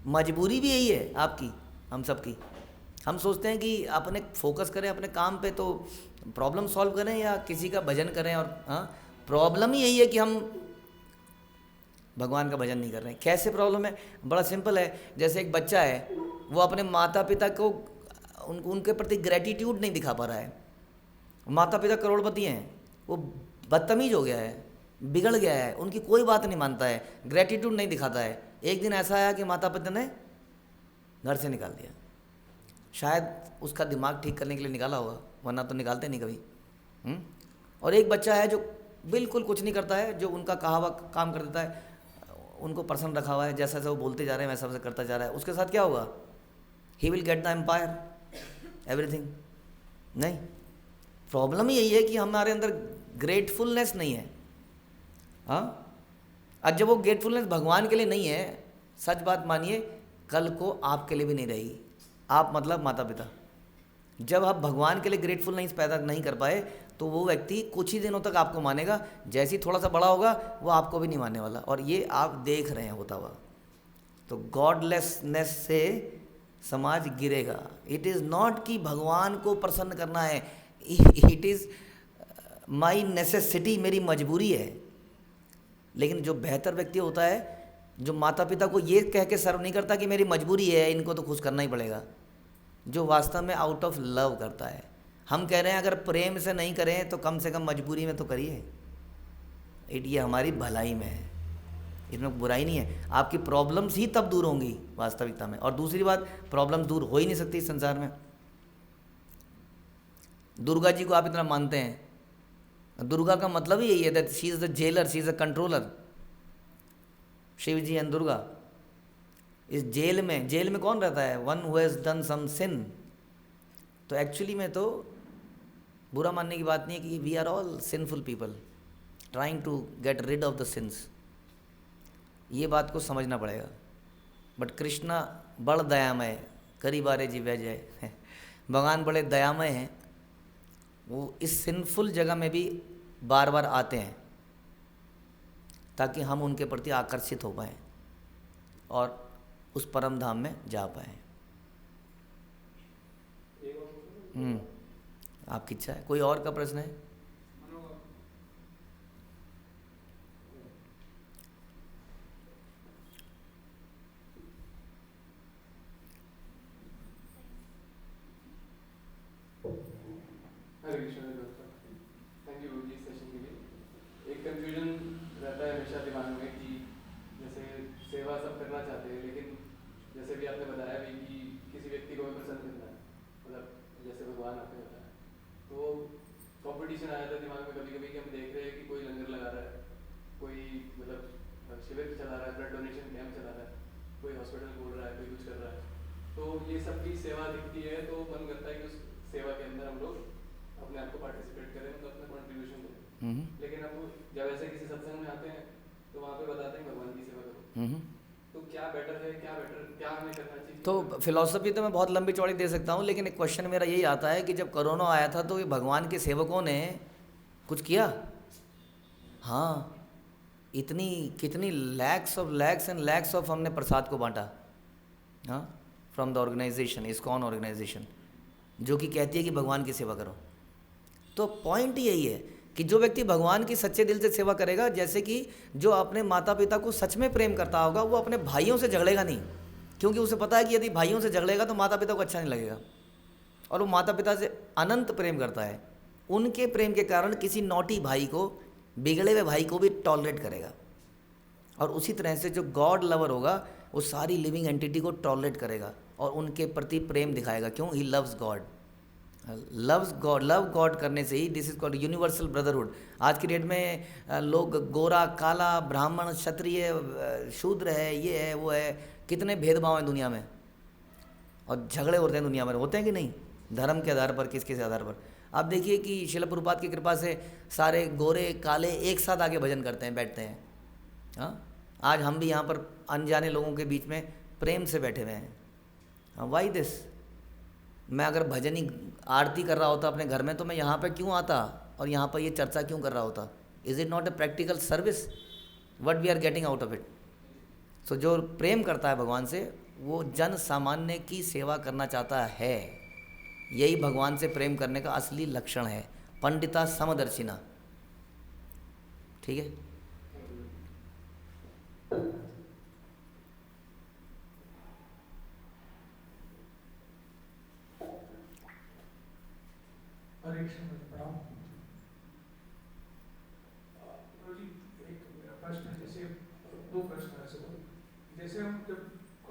मजबूरी भी यही है आपकी, हम सब की। हम सोचते हैं कि अपने फोकस करें अपने काम पे तो प्रॉब्लम सॉल्व करें या किसी का भजन करें। और हाँ, प्रॉब्लम ही यही है कि हम भगवान का भजन नहीं कर रहे हैं। कैसे प्रॉब्लम है? बड़ा सिंपल है। जैसे एक बच्चा है, वो अपने माता पिता को उनके प्रति ग्रेटिट्यूड नहीं दिखा पा रहा है। माता पिता करोड़पति हैं, वो बदतमीज हो गया है, बिगड़ गया है, उनकी कोई बात नहीं मानता है, ग्रेटिट्यूड नहीं दिखाता है। एक दिन ऐसा आया कि माता पिता ने घर से निकाल दिया। शायद उसका दिमाग ठीक करने के लिए निकाला होगा, वरना तो निकालते नहीं कभी। और एक बच्चा है जो बिल्कुल कुछ नहीं करता है, जो उनका कहा हुआ काम कर देता है, उनको प्रसन्न रखा हुआ है, जैसा जैसा वो बोलते जा रहे हैं वैसा वैसा करता जा रहा है। उसके साथ क्या होगा? He will get the empire, everything. नहीं, प्रॉब्लम ही यही है कि हमारे अंदर ग्रेटफुलनेस नहीं है। हाँ, अब जब वो ग्रेटफुलनेस भगवान के लिए नहीं है, सच बात मानिए, कल को आपके लिए भी नहीं रहेगी। आप मतलब माता पिता, जब आप भगवान के लिए ग्रेटफुलनेस पैदा नहीं कर पाए तो वो व्यक्ति कुछ ही दिनों तक आपको मानेगा, जैसे ही थोड़ा सा बड़ा होगा वो आपको भी नहीं मानने वाला। और ये आप देख रहे हैं होता हुआ। तो गॉडलेसनेस से समाज गिरेगा। इट इज़ नॉट कि भगवान को प्रसन्न करना है, इट इज़ माई नेसेसिटी, मेरी मजबूरी है। लेकिन जो बेहतर व्यक्ति होता है, जो माता पिता को ये कह के सर्व नहीं करता कि मेरी मजबूरी है, इनको तो खुश करना ही पड़ेगा, जो वास्तव में आउट ऑफ लव करता है। हम कह रहे हैं अगर प्रेम से नहीं करें तो कम से कम मजबूरी में तो करिए। ये हमारी भलाई में है, इसमें बुराई नहीं है। आपकी प्रॉब्लम्स ही तब दूर होंगी वास्तविकता में। और दूसरी बात, प्रॉब्लम्स दूर हो ही नहीं सकती इस संसार में। दुर्गा जी को आप इतना मानते हैं, दुर्गा का मतलब ही यही है that she is the jailer, she is the controller. Shiv ji and Durga इस जेल में कौन रहता है? One who has done some sin. तो एक्चुअली में तो बुरा मानने की बात नहीं है कि we are all sinful people trying to get rid of the sins. ये बात को समझना पड़ेगा। बट कृष्णा बड़ दयामय, करी बारे जीव्या जय। भगवान बड़े दयामय हैं, वो इस सिंफुल जगह में भी बार बार आते हैं ताकि हम उनके प्रति आकर्षित हो पाएँ और उस परम धाम में जा पाएँ। आपकी इच्छा है? कोई और का प्रश्न है? हरे कृष्ण। थैंक यू जी सेशन के लिए। एक कंफ्यूजन रहता है हमेशा दिमाग में कि जैसे सेवा सब करना चाहते हैं, लेकिन जैसे भी आपने बताया भी कि किसी व्यक्ति को प्रसन्न करना है, मतलब जैसे भगवान आपने बताया, तो कंपटीशन मतलब शिविर चला रहा है, ब्लड डोनेशन कैंप चला रहा है, कोई हॉस्पिटल खोल रहा है, कोई कुछ कर रहा है, तो ये सब की सेवा दिखती है तो मन करता है कि उस सेवा के अंदर हम लोग अपने आप को पार्टिसिपेट करें, मतलब अपना कॉन्ट्रीब्यूशन दें। लेकिन अब जब ऐसे किसी सत्संग में आते हैं तो वहाँ पे बताते हैं भगवान की सेवा करो, तो क्या बेटर है, क्या हमें करना चाहिए? तो फिलॉसफी तो मैं बहुत लंबी चौड़ी दे सकता हूँ, लेकिन एक क्वेश्चन मेरा यही आता है कि जब कोरोना आया था तो ये भगवान के सेवकों ने कुछ किया? हाँ, इतनी कितनी लैक्स एंड लैक्स ऑफ हमने प्रसाद को बांटा, हाँ, from the organisation, ISKCON organisation, जो कि कहती है कि भगवान की सेवा करो। तो पॉइंट यही है कि जो व्यक्ति भगवान की सच्चे दिल से सेवा करेगा, जैसे कि जो अपने माता पिता को सच में प्रेम करता होगा, वो अपने भाइयों से झगड़ेगा नहीं, क्योंकि उसे पता है कि यदि भाइयों से झगड़ेगा तो माता पिता को अच्छा नहीं लगेगा, और वो माता पिता से अनंत प्रेम करता है। उनके प्रेम के कारण किसी नॉटी भाई को, बिगड़े हुए भाई को भी टॉलरेट करेगा, और उसी तरह से जो गॉड लवर होगा वो सारी लिविंग एंटिटी को टॉलरेट करेगा और उनके प्रति प्रेम दिखाएगा। क्यों? He loves God. Love God करने से ही this is called universal brotherhood. आज की डेट में लोग गोरा काला, ब्राह्मण क्षत्रिय शूद्र है, ये है वो है, कितने भेदभाव हैं दुनिया में, और झगड़े होते हैं दुनिया में, होते हैं कि नहीं? धर्म के आधार पर, किस आधार पर? आप देखिए कि शिल प्रभुपाद की कृपा से सारे गोरे काले एक साथ आके भजन करते हैं, बैठते हैं। हाँ, आज हम भी यहाँ पर अनजाने लोगों के बीच में प्रेम से बैठे हुए हैं। हाँ, वाई दिस? मैं अगर भजनी आरती कर रहा होता अपने घर में तो मैं यहाँ पे क्यों आता और यहाँ पर ये चर्चा क्यों कर रहा होता? Is it not a practical service what we are getting out of it? So जो प्रेम करता है भगवान से, वो जन सामान्य की सेवा करना चाहता है। यही भगवान से प्रेम करने का असली लक्षण है, पंडिता समदर्शिना। ठीक है? हरे कृष्ण प्रणाम। जी एक मेरा प्रश्न है, जैसे दो प्रश्न है। जैसे हम जब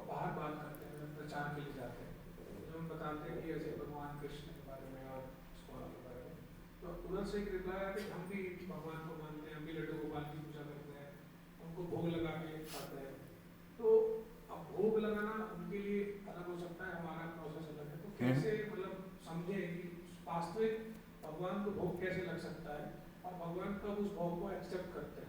बाहर बात करते हैं, मतलब प्रचार के लिए जाते हैं, तो हम बताते हैं कि ऐसे भगवान कृष्ण के बारे में और इस्कॉन के बारे में, तो उधर से एक रिप्लाई आया कि हम भी भगवान को मानते हैं, हम भी लड्डू गोपाल की पूजा करते हैं, उनको भोग लगा के खाते हैं। तो अब भोग लगाना उनके लिए अलग हो सकता है, हमारा प्रोसेस अलग है, तो कैसे मतलब समझे कि वास्तविक भगवान को भोग कैसे लग सकता है और भगवान कब उस भोग को एक्सेप्ट करते हैं?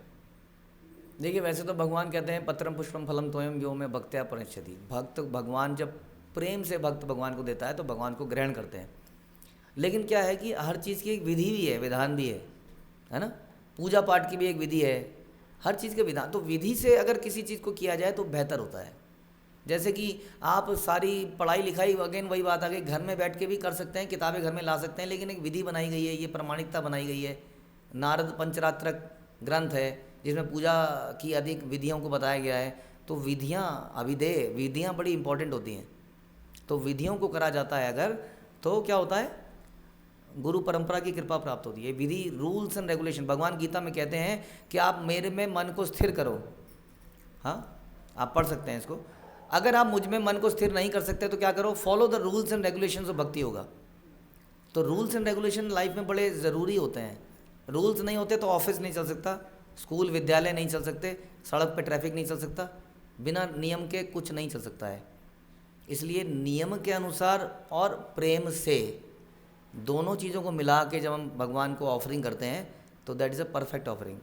देखिए, वैसे तो भगवान कहते हैं पत्रम पुष्पम फलम तोयम यो में भक्त्या परिच्छति। भक्त भगवान जब प्रेम से भक्त भगवान को देता है तो भगवान को ग्रहण करते हैं। लेकिन क्या है कि हर चीज़ की एक विधि भी है, विधान भी है ना? पूजा पाठ की भी एक विधि है, हर चीज़ के विधान। तो विधि से अगर किसी चीज़ को किया जाए तो बेहतर होता है। जैसे कि आप सारी पढ़ाई लिखाई, अगेन वही बात आ गई, घर में बैठ के भी कर सकते हैं, किताबें घर में ला सकते हैं, लेकिन एक विधि बनाई गई है, ये प्रमाणिकता बनाई गई है। नारद पंचरात्रक ग्रंथ है जिसमें पूजा की अधिक विधियों को बताया गया है। तो विधियाँ, अभिधेय विधियाँ बड़ी इंपॉर्टेंट होती हैं। तो विधियों को करा जाता है अगर, तो क्या होता है? गुरु परंपरा की कृपा प्राप्त होती है। विधि, रूल्स एंड रेगुलेशन। भगवान गीता में कहते हैं कि आप मेरे में मन को स्थिर करो। हाँ, आप पढ़ सकते हैं इसको। अगर आप मुझ में मन को स्थिर नहीं कर सकते तो क्या करो? Follow the rules and regulations of भक्ति योगा। तो रूल्स एंड रेगुलेशन लाइफ में बड़े ज़रूरी होते हैं। रूल्स नहीं होते तो ऑफिस नहीं चल सकता, स्कूल विद्यालय नहीं चल सकते, सड़क पे ट्रैफिक नहीं चल सकता, बिना नियम के कुछ नहीं चल सकता है। इसलिए नियम के अनुसार और प्रेम से दोनों चीज़ों को मिला के जब हम भगवान को ऑफरिंग करते हैं तो that is a perfect offering.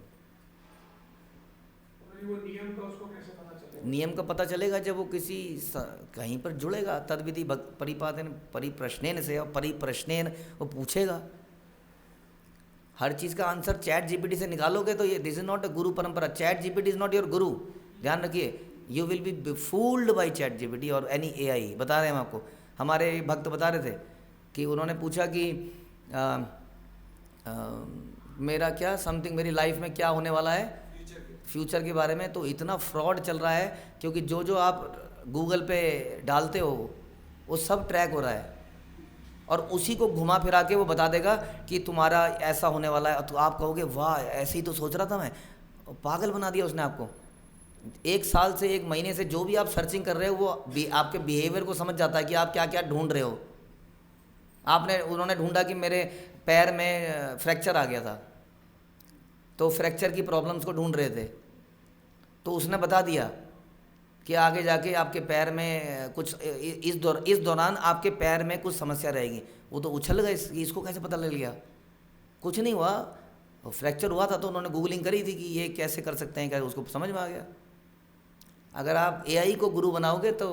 वो नियम का उसको कैसे पता चलेगा? नियम का पता चलेगा जब वो किसी कहीं पर जुड़ेगा। तद्विधि परिपादन परिप्रश्नेन से, और परिप्रश्नेन वो पूछेगा। हर चीज़ का आंसर चैट जीपीटी से निकालोगे तो ये दिस इज नॉट अ गुरु परंपरा। Chat GPT is not your गुरु, ध्यान रखिए। You will be fooled bye chat GPT और एनी एआई। बता रहे हैं हम आपको, हमारे भक्त बता रहे थे कि उन्होंने पूछा कि मेरा क्या समथिंग, मेरी लाइफ में क्या होने वाला है फ्यूचर के बारे में। तो इतना फ्रॉड चल रहा है, क्योंकि जो जो आप गूगल पे डालते हो वो सब ट्रैक हो रहा है, और उसी को घुमा फिरा के वो बता देगा कि तुम्हारा ऐसा होने वाला है। तो आप कहोगे वाह, ऐसे ही तो सोच रहा था मैं। पागल बना दिया उसने आपको। 1 साल से 1 महीने से जो भी आप सर्चिंग कर रहे हो वो आपके बिहेवियर को समझ जाता है कि आप क्या क्या ढूंढ रहे हो। उन्होंने ढूंढा कि मेरे पैर में फ्रैक्चर आ गया था, तो फ्रैक्चर की प्रॉब्लम्स को ढूंढ रहे थे। तो उसने बता दिया कि आगे जाके आपके पैर में कुछ इस दौरान आपके पैर में कुछ समस्या रहेगी। वो तो उछल गए, इसको कैसे पता लग गया? कुछ नहीं हुआ, फ्रैक्चर हुआ था तो उन्होंने गूगलिंग करी थी कि ये कैसे कर सकते हैं, क्या उसको समझ में आ गया। अगर आप एआई को गुरु बनाओगे तो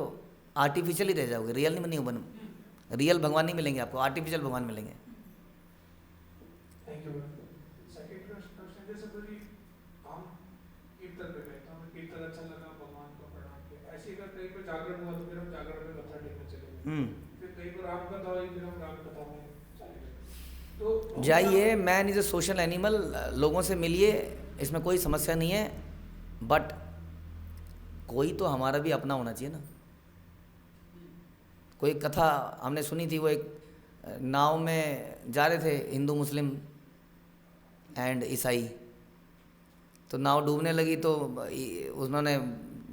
आर्टिफिशियल ही रह जाओगे, रियल नहीं बन रियल भगवान नहीं मिलेंगे आपको, आर्टिफिशियल भगवान मिलेंगे। Thank you. सेकंड क्वेश्चन, जैसे पूरी हम कीर्तन पे गए तो हमें कीर्तन अच्छा लगा, भगवान को प्रणाम किया, ऐसे अगर कहीं पर जागरण हुआ तो फिर हम जागरण में मत्था टेकने चले गए, फिर कहीं पर राम कथा हुई फिर हम राम कथा में चले गए। तो जाइए, man is a social animal, लोगों से मिलिए, इसमें कोई समस्या नहीं है, बट कोई तो हमारा भी अपना होना चाहिए ना। कोई कथा हमने सुनी थी, वो एक नाव में जा रहे थे हिंदू मुस्लिम एंड ईसाई, तो नाव डूबने लगी तो उन्होंने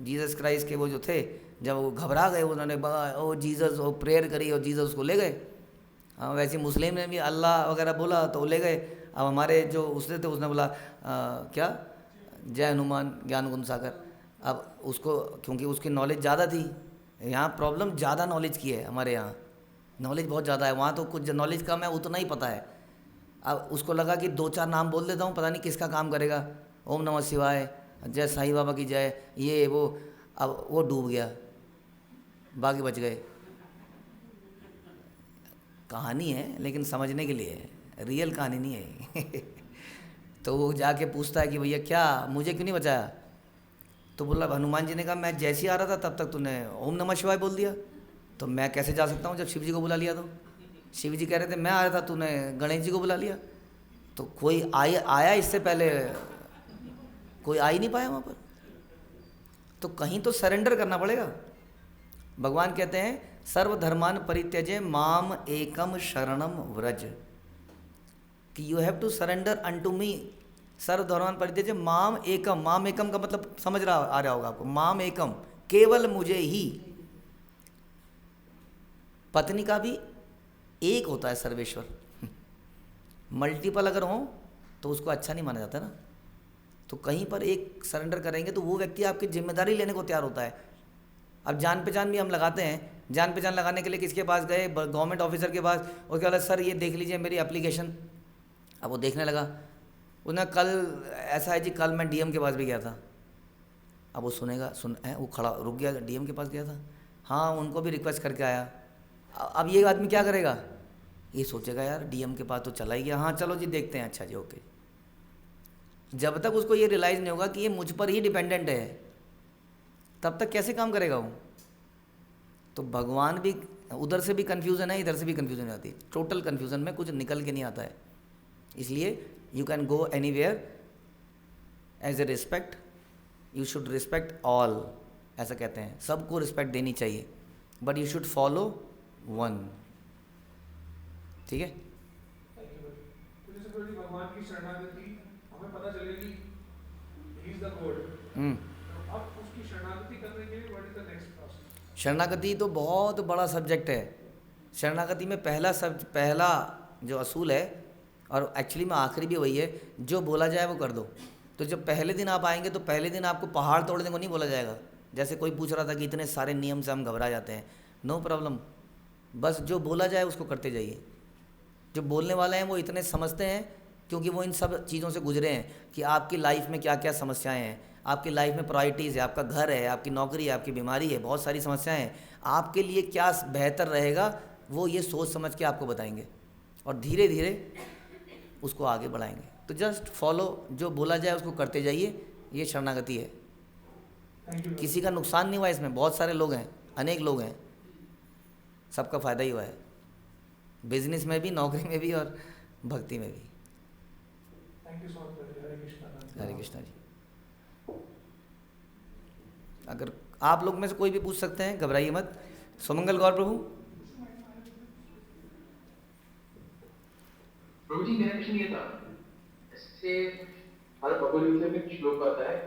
जीसस क्राइस्ट के वो जो थे, जब वो घबरा गए उन्होंने ओ जीसस, वो प्रेयर करी और जीसस उसको ले गए। हाँ, वैसे मुस्लिम ने भी अल्लाह वगैरह बोला तो ले गए। अब हमारे जो उसने थे उसने बोला क्या जय हनुमान ज्ञान गुण सागर। अब उसको क्योंकि उसकी नॉलेज ज़्यादा थी, यहाँ प्रॉब्लम ज़्यादा नॉलेज की है, हमारे यहाँ नॉलेज बहुत ज़्यादा है, वहाँ तो कुछ नॉलेज कम है, उतना ही पता है। अब उसको लगा कि 2-4 नाम बोल देता हूँ, पता नहीं किसका काम करेगा, ओम नमः शिवाय, जय साईं बाबा की जय, ये वो। अब वो डूब गया, बाकी बच गए। कहानी है लेकिन समझने के लिए है, रियल कहानी नहीं है। तो वो जाके पूछता है कि भैया क्या मुझे क्यों नहीं बचाया? तो बोला, हनुमान जी ने कहा मैं जैसे ही आ रहा था तब तक तूने ओम नमः शिवाय बोल दिया, तो मैं कैसे जा सकता हूँ जब शिव जी को बुला लिया? तो शिव जी कह रहे थे मैं आ रहा था, तूने गणेश जी को बुला लिया। तो कोई आया इससे पहले कोई आ ही नहीं पाया वहाँ पर। तो कहीं तो सरेंडर करना पड़ेगा। भगवान कहते हैं सर्वधर्मान परित्यज्य माम एकम शरणम व्रज, कि you have to surrender unto me. सर्वधर्मान परित्यज्य माम एकम, माम एकम का मतलब समझ रहा आ रहा होगा आपको, माम एकम केवल मुझे ही। पत्नी का भी एक होता है सर्वेश्वर, मल्टीपल अगर हो तो उसको अच्छा नहीं माना जाता ना। तो कहीं पर एक सरेंडर करेंगे तो वो व्यक्ति आपकी जिम्मेदारी लेने को तैयार होता है। अब जान पहचान भी हम लगाते हैं, जान पहचान लगाने के लिए किसके पास गए? गवर्नमेंट ऑफिसर के पास। उसके बाद सर ये देख लीजिए मेरी एप्लीकेशन। अब वो देखने लगा, उन्हें कल ऐसा है जी, कल मैं डीएम के पास भी गया था। अब वो सुनेगा, वो खड़ा रुक गया, डीएम के पास गया था, हाँ उनको भी रिक्वेस्ट करके आया। अब ये आदमी क्या करेगा? ये सोचेगा यार डीएम के पास तो चला ही गया, हाँ चलो जी देखते हैं, अच्छा जी ओके। जब तक उसको ये रियलाइज़ नहीं होगा कि ये मुझ पर ही डिपेंडेंट है, तब तक कैसे काम करेगा वो? तो भगवान भी उधर से भी कन्फ्यूज़न है, इधर से भी कन्फ्यूज़न आती है, टोटल कन्फ्यूज़न में कुछ निकल के नहीं आता है। इसलिए you can go anywhere as a respect, you should respect all, ऐसा कहते हैं, सबको रिस्पेक्ट देनी चाहिए, but you should follow one. ठीक है। तो जैसे कोई भगवान की शरणागति हमें पता चलेगी ही इज द गॉड, तो अब उसकी शरणागति करने के लिए what is the next process? शरणागति तो बहुत बड़ा सब्जेक्ट है। शरणागति में पहला जो असूल है, और एक्चुअली में आखिरी भी वही है, जो बोला जाए वो कर दो। तो जब पहले दिन आप आएंगे तो पहले दिन आपको पहाड़ तोड़ने को नहीं बोला जाएगा। जैसे कोई पूछ रहा था कि इतने सारे नियम से हम घबरा जाते हैं, नो प्रॉब्लम, बस जो बोला जाए उसको करते जाइए। जो बोलने वाले हैं वो इतने समझते हैं क्योंकि वो इन सब चीज़ों से गुजरे हैं कि आपकी लाइफ में क्या क्या समस्याएं हैं, आपकी लाइफ में प्रायोरिटीज़ है, आपका घर है, आपकी नौकरी है, आपकी बीमारी है, बहुत सारी समस्याएं हैं। आपके लिए क्या बेहतर रहेगा वो ये सोच समझ के आपको बताएंगे और धीरे धीरे उसको आगे बढ़ाएंगे। तो जस्ट फॉलो, जो बोला जाए उसको करते जाइए, ये शरणागति है। किसी का नुकसान नहीं हुआ इसमें, बहुत सारे लोग हैं, अनेक लोग हैं, सबका फ़ायदा ही हुआ है, बिजनेस में भी, नौकरी में भी और भक्ति में भी। Thank you so much. Hare Krishna. Hare Krishna ji. अगर आप लोग में से कोई भी पूछ सकते हैं, घबराइए मत। सुमंगल गौर प्रभु। प्रभु जी मेरा प्रश्न ये था, इससे हर भगवद गीता में एक श्लोक आता है,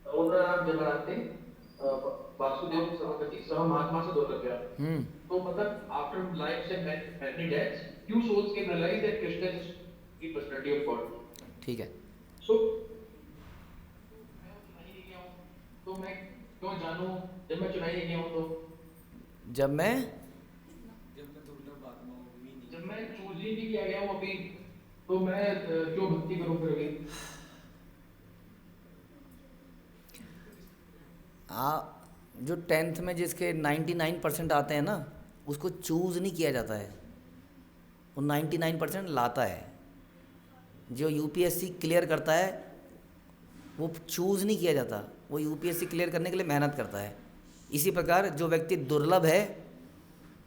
राम जगराते वासुदेव सर्वगति सह महात्मा से द्रव्या। तो मतलब आफ्टर लाइफ से many deaths few souls can realize that Krishna is the personality of God. ठीक है। So मानो जब मैं चुनाई नहीं हूँ तो जब मैं जब मैं चूज ही नहीं किया गया हूँ अभी तो मैं क्यों भक्ति करूँ फिर अभी? जो 10th में जिसके 99% आते हैं ना, उसको चूज़ नहीं किया जाता है, वो 99% लाता है। जो यूपीएससी क्लियर करता है वो चूज़ नहीं किया जाता, वो यूपीएससी क्लियर करने के लिए मेहनत करता है। इसी प्रकार जो व्यक्ति दुर्लभ है,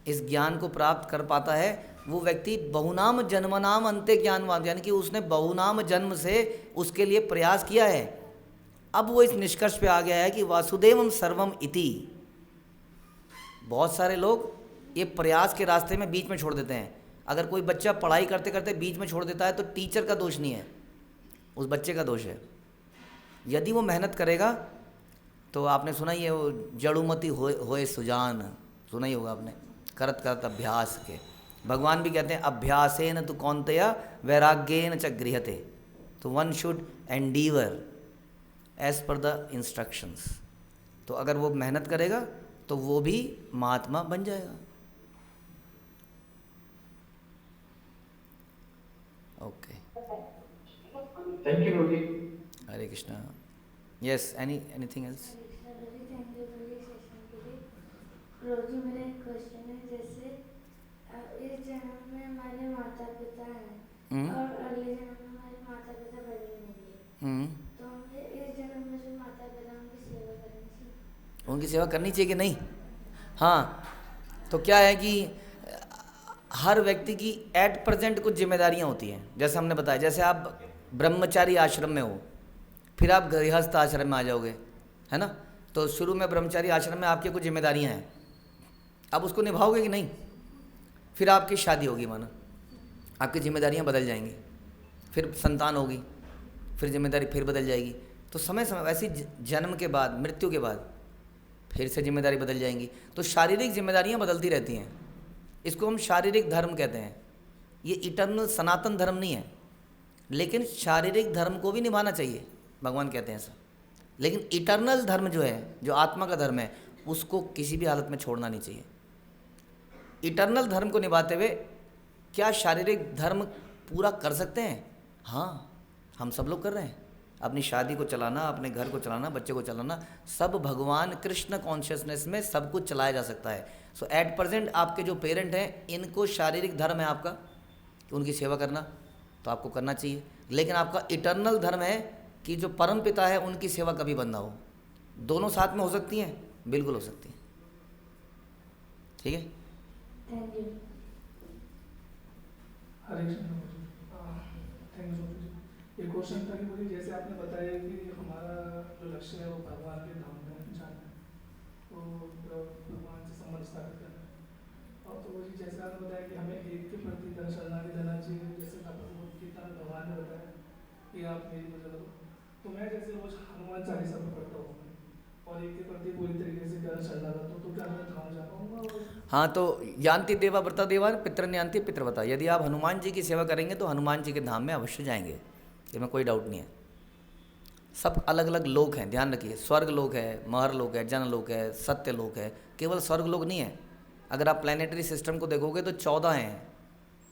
इस ज्ञान को प्राप्त कर पाता है, वो व्यक्ति बहुनाम जन्मनाम अंत्य ज्ञानवान, यानी कि उसने बहुनाम जन्म से उसके लिए प्रयास किया है। अब वो इस निष्कर्ष पे आ गया है कि वासुदेवम सर्वम इति। बहुत सारे लोग ये प्रयास के रास्ते में बीच में छोड़ देते हैं। अगर कोई बच्चा पढ़ाई करते करते बीच में छोड़ देता है तो टीचर का दोष नहीं है, उस बच्चे का दोष है। यदि वो मेहनत करेगा तो आपने सुना ही है वो जड़ुमति होए सुजान, सुना ही होगा आपने, करत करत अभ्यास के। भगवान भी कहते हैं अभ्यासेन तु कौन्तेय वैराग्येन च गृह्यते, तो one should endeavour as per the instructions. तो अगर वो मेहनत करेगा तो वो भी महात्मा बन जाएगा। Okay, thank you Rosie. Hare Krishna. Yes, anything else? Rosie, मेरा एक क्वेश्चन है, जैसे इस जन्म में हमारे माता पिता हैं और अगले जन्म में हमारे माता पिता बदलेंगे, तो हमें इस जन्म में जो माता पिता उनकी सेवा करनी चाहिए? उनकी सेवा करनी चाहिए कि नहीं? हाँ, तो क्या है कि हर व्यक्ति की एट प्रेजेंट कुछ जिम्मेदारियां होती हैं। जैसे हमने बताया, जैसे आप ब्रह्मचारी आश्रम में हो, फिर आप गृहस्थ आश्रम में आ जाओगे, है ना? तो शुरू में ब्रह्मचारी आश्रम में आपकी कुछ जिम्मेदारियां हैं, अब उसको निभाओगे कि नहीं? फिर आपकी शादी होगी, माना आपकी जिम्मेदारियां बदल जाएंगी, फिर संतान होगी, फिर जिम्मेदारी फिर बदल जाएगी। तो समय समय वैसे जन्म के बाद, मृत्यु के बाद फिर से जिम्मेदारी बदल जाएंगी। तो शारीरिक जिम्मेदारियां बदलती रहती हैं, इसको हम शारीरिक धर्म कहते हैं। ये इटर्नल सनातन धर्म नहीं है, लेकिन शारीरिक धर्म को भी निभाना चाहिए, भगवान कहते हैं ऐसा। लेकिन इटर्नल धर्म जो है, जो आत्मा का धर्म है, उसको किसी भी हालत में छोड़ना नहीं चाहिए। इटर्नल धर्म को निभाते हुए क्या शारीरिक धर्म पूरा कर सकते हैं? हाँ, हम सब लोग कर रहे हैं। अपनी शादी को चलाना, अपने घर को चलाना, बच्चे को चलाना, सब भगवान कृष्ण कॉन्शियसनेस में सब कुछ चलाया जा सकता है। सो एट प्रेजेंट आपके जो पेरेंट हैं, इनको शारीरिक धर्म है आपका कि उनकी सेवा करना, तो आपको करना चाहिए। लेकिन आपका इटर्नल धर्म है कि जो परम पिता है उनकी सेवा कभी बंद ना हो। दोनों साथ में हो सकती हैं, बिल्कुल हो सकती हैं। ठीक है, thank you. Hare Krishna. Thank you जी। ये क्वेश्चन था कि मुझे, जैसे आपने बताया कि हमारा जो लक्ष्य है वो भगवान के धाम में जाना है, तो भगवान से संबंध स्थापित करना है। और तो वो जी, जैसे आपने बताया कि हमें एक के प्रति शरणागति देना चाहिए, जैसे गीता में भगवान ने बताया कि आप मेरी मदद करो। तो मैं जैसे रोज हनुमान चालीसा में पढ़ता हूँ और एक के प्रति पूरी तरीके से शरणागत हूँ, तो क्या मैं धाम जा पाऊँगा? हाँ, तो यान्ति देवा व्रता देवा पितृ यान्ति पितृव्रता। यदि आप हनुमान जी की सेवा करेंगे तो हनुमान जी के धाम में अवश्य जाएंगे, इसमें कोई डाउट नहीं है। सब अलग अलग लोक हैं, ध्यान रखिए। स्वर्ग लोक है, महर लोक है, जन लोक है, सत्य लोक है, केवल स्वर्ग लोक नहीं है। अगर आप प्लानिटरी सिस्टम को देखोगे तो 14 हैं,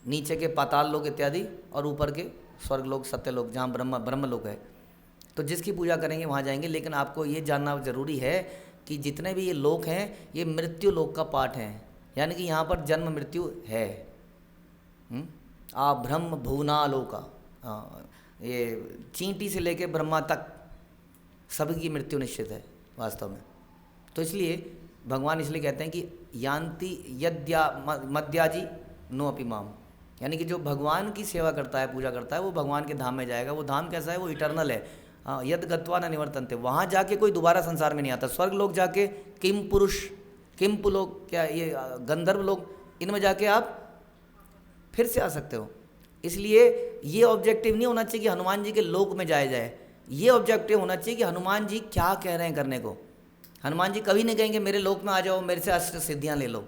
नीचे के पाताल लोक इत्यादि, और ऊपर के स्वर्ग लोक, सत्य लोक, जहाँ ब्रह्म लोक है। तो जिसकी पूजा करेंगे वहाँ जाएंगे। लेकिन आपको ये जानना ज़रूरी है कि जितने भी ये लोक हैं, ये मृत्यु लोक का पार्ट हैं, यानी कि यहाँ पर जन्म मृत्यु है। ब्रह्म भुवनालोका, ये चींटी से लेके ब्रह्मा तक सभी की मृत्यु निश्चित है वास्तव में। तो इसलिए भगवान इसलिए कहते हैं कि यान्ति यद्या मद्याजी नो अपि माम, यानी कि जो भगवान की सेवा करता है, पूजा करता है, वो भगवान के धाम में जाएगा। वो धाम कैसा है? वो इटर्नल है। यद गत्वा न निवर्तन्ते, वहाँ जाके कोई दोबारा संसार में नहीं आता। स्वर्ग लोग जाके किम पुरुष, किम पुलोक, क्या ये गंधर्व लोग, इनमें जाके आप फिर से आ सकते हो। इसलिए ये ऑब्जेक्टिव नहीं होना चाहिए कि हनुमान जी के लोक में जाया जाए। ये ऑब्जेक्टिव होना चाहिए कि हनुमान जी क्या कह रहे हैं करने को। हनुमान जी कभी नहीं कहेंगे मेरे लोक में आ जाओ, मेरे से अष्ट सिद्धियाँ ले लो।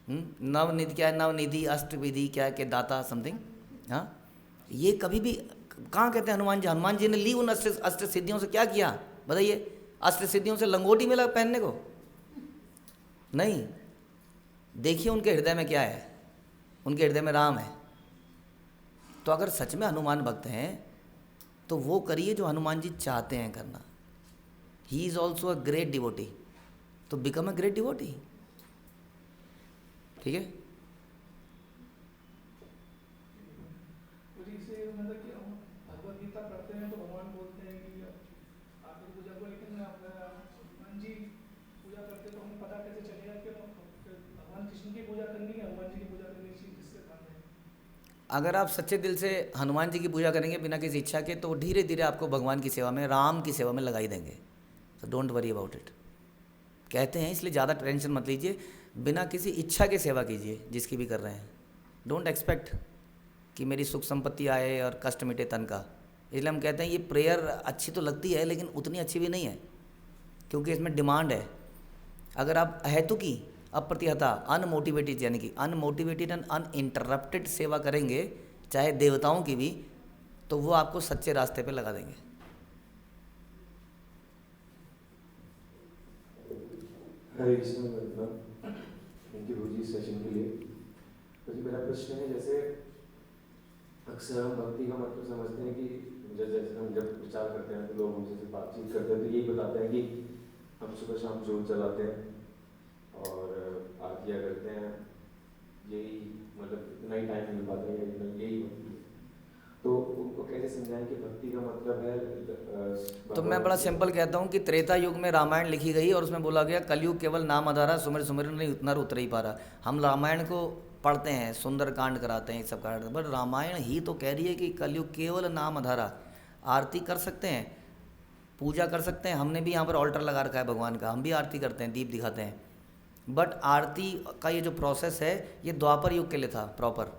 नवनिधि क्या है? नवनिधि अष्टविधि क्या है के दाता समथिंग। हाँ, ये कभी भी कहाँ कहते हैं हनुमान जी? हनुमान जी ने ली उन अष्ट सिद्धियों से क्या किया बताइए? अष्ट सिद्धियों से लंगोटी मिला पहनने को? नहीं। देखिए उनके हृदय में क्या है, उनके हृदय में राम है। तो अगर सच में हनुमान भक्त हैं तो वो करिए जो हनुमान जी चाहते हैं करना। He is also a great devotee, तो बिकम अ ग्रेट डिवोटी। ठीक है। मुझे इसे मतलब कि हम भगवत गीता पढ़ते हैं तो भगवान बोलते हैं कि आप मेरी पूजा करो, लेकिन हनुमान जी पूजा करते तो हमें पता कैसे चलेगा कि भगवान कृष्ण की पूजा करनी है, हनुमान जी की पूजा करनी चाहिए, जिससे काम है। अगर आप सच्चे दिल से हनुमान जी की पूजा करेंगे बिना किसी इच्छा के, तो धीरे धीरे आपको भगवान की सेवा में, राम की सेवा में लगाई देंगे। तो डोंट वरी अबाउट इट। कहते हैं इसलिए ज़्यादा टेंशन मत लीजिए, बिना किसी इच्छा के सेवा कीजिए जिसकी भी कर रहे हैं। डोंट एक्सपेक्ट कि मेरी सुख संपत्ति आए और कष्ट मिटे तन का। इसलिए हम कहते हैं ये प्रेयर अच्छी तो लगती है लेकिन उतनी अच्छी भी नहीं है, क्योंकि इसमें डिमांड है। अगर आप अहेतुकी, अप्रतिहता, अनमोटिवेटेड, यानी कि अनमोटिवेटेड एंड अनइंटरप्टेड सेवा करेंगे, चाहे देवताओं की भी, तो वो आपको सच्चे रास्ते पे लगा देंगे। हरे कृष्ण। थैंक यू गुरुजी सेशन के लिए। तो जी मेरा प्रश्न है, जैसे अक्सर हम भक्ति का मतलब समझते हैं कि जैसे हम जब विचार करते हैं तो लोग हमसे से बातचीत करते हैं तो यही बताते हैं कि हम सुबह शाम जोत जलाते हैं और आरतियाँ करते हैं, यही मतलब इतना ही टाइम मिल पाता है, यही भक्ति है। तो उनको कैसे समझाएं कि भक्ति का मतलब है? तो मैं बड़ा सिंपल कहता हूँ कि त्रेता युग में रामायण लिखी गई और उसमें बोला गया कलयुग केवल नाम आधारा, सुमिर सुमिर नहीं नर उतर ही पा रहा। हम रामायण को पढ़ते हैं, सुंदर कांड कराते हैं, ये सब कराते हैं, बट रामायण ही तो कह रही है कि कलयुग केवल नाम आधारा। आरती कर सकते हैं, पूजा कर सकते हैं, हमने भी यहाँ पर ऑल्टर लगा रखा है भगवान का, हम भी आरती करते हैं, दीप दिखाते हैं, बट आरती का ये जो प्रोसेस है ये द्वापर युग के लिए था प्रॉपर,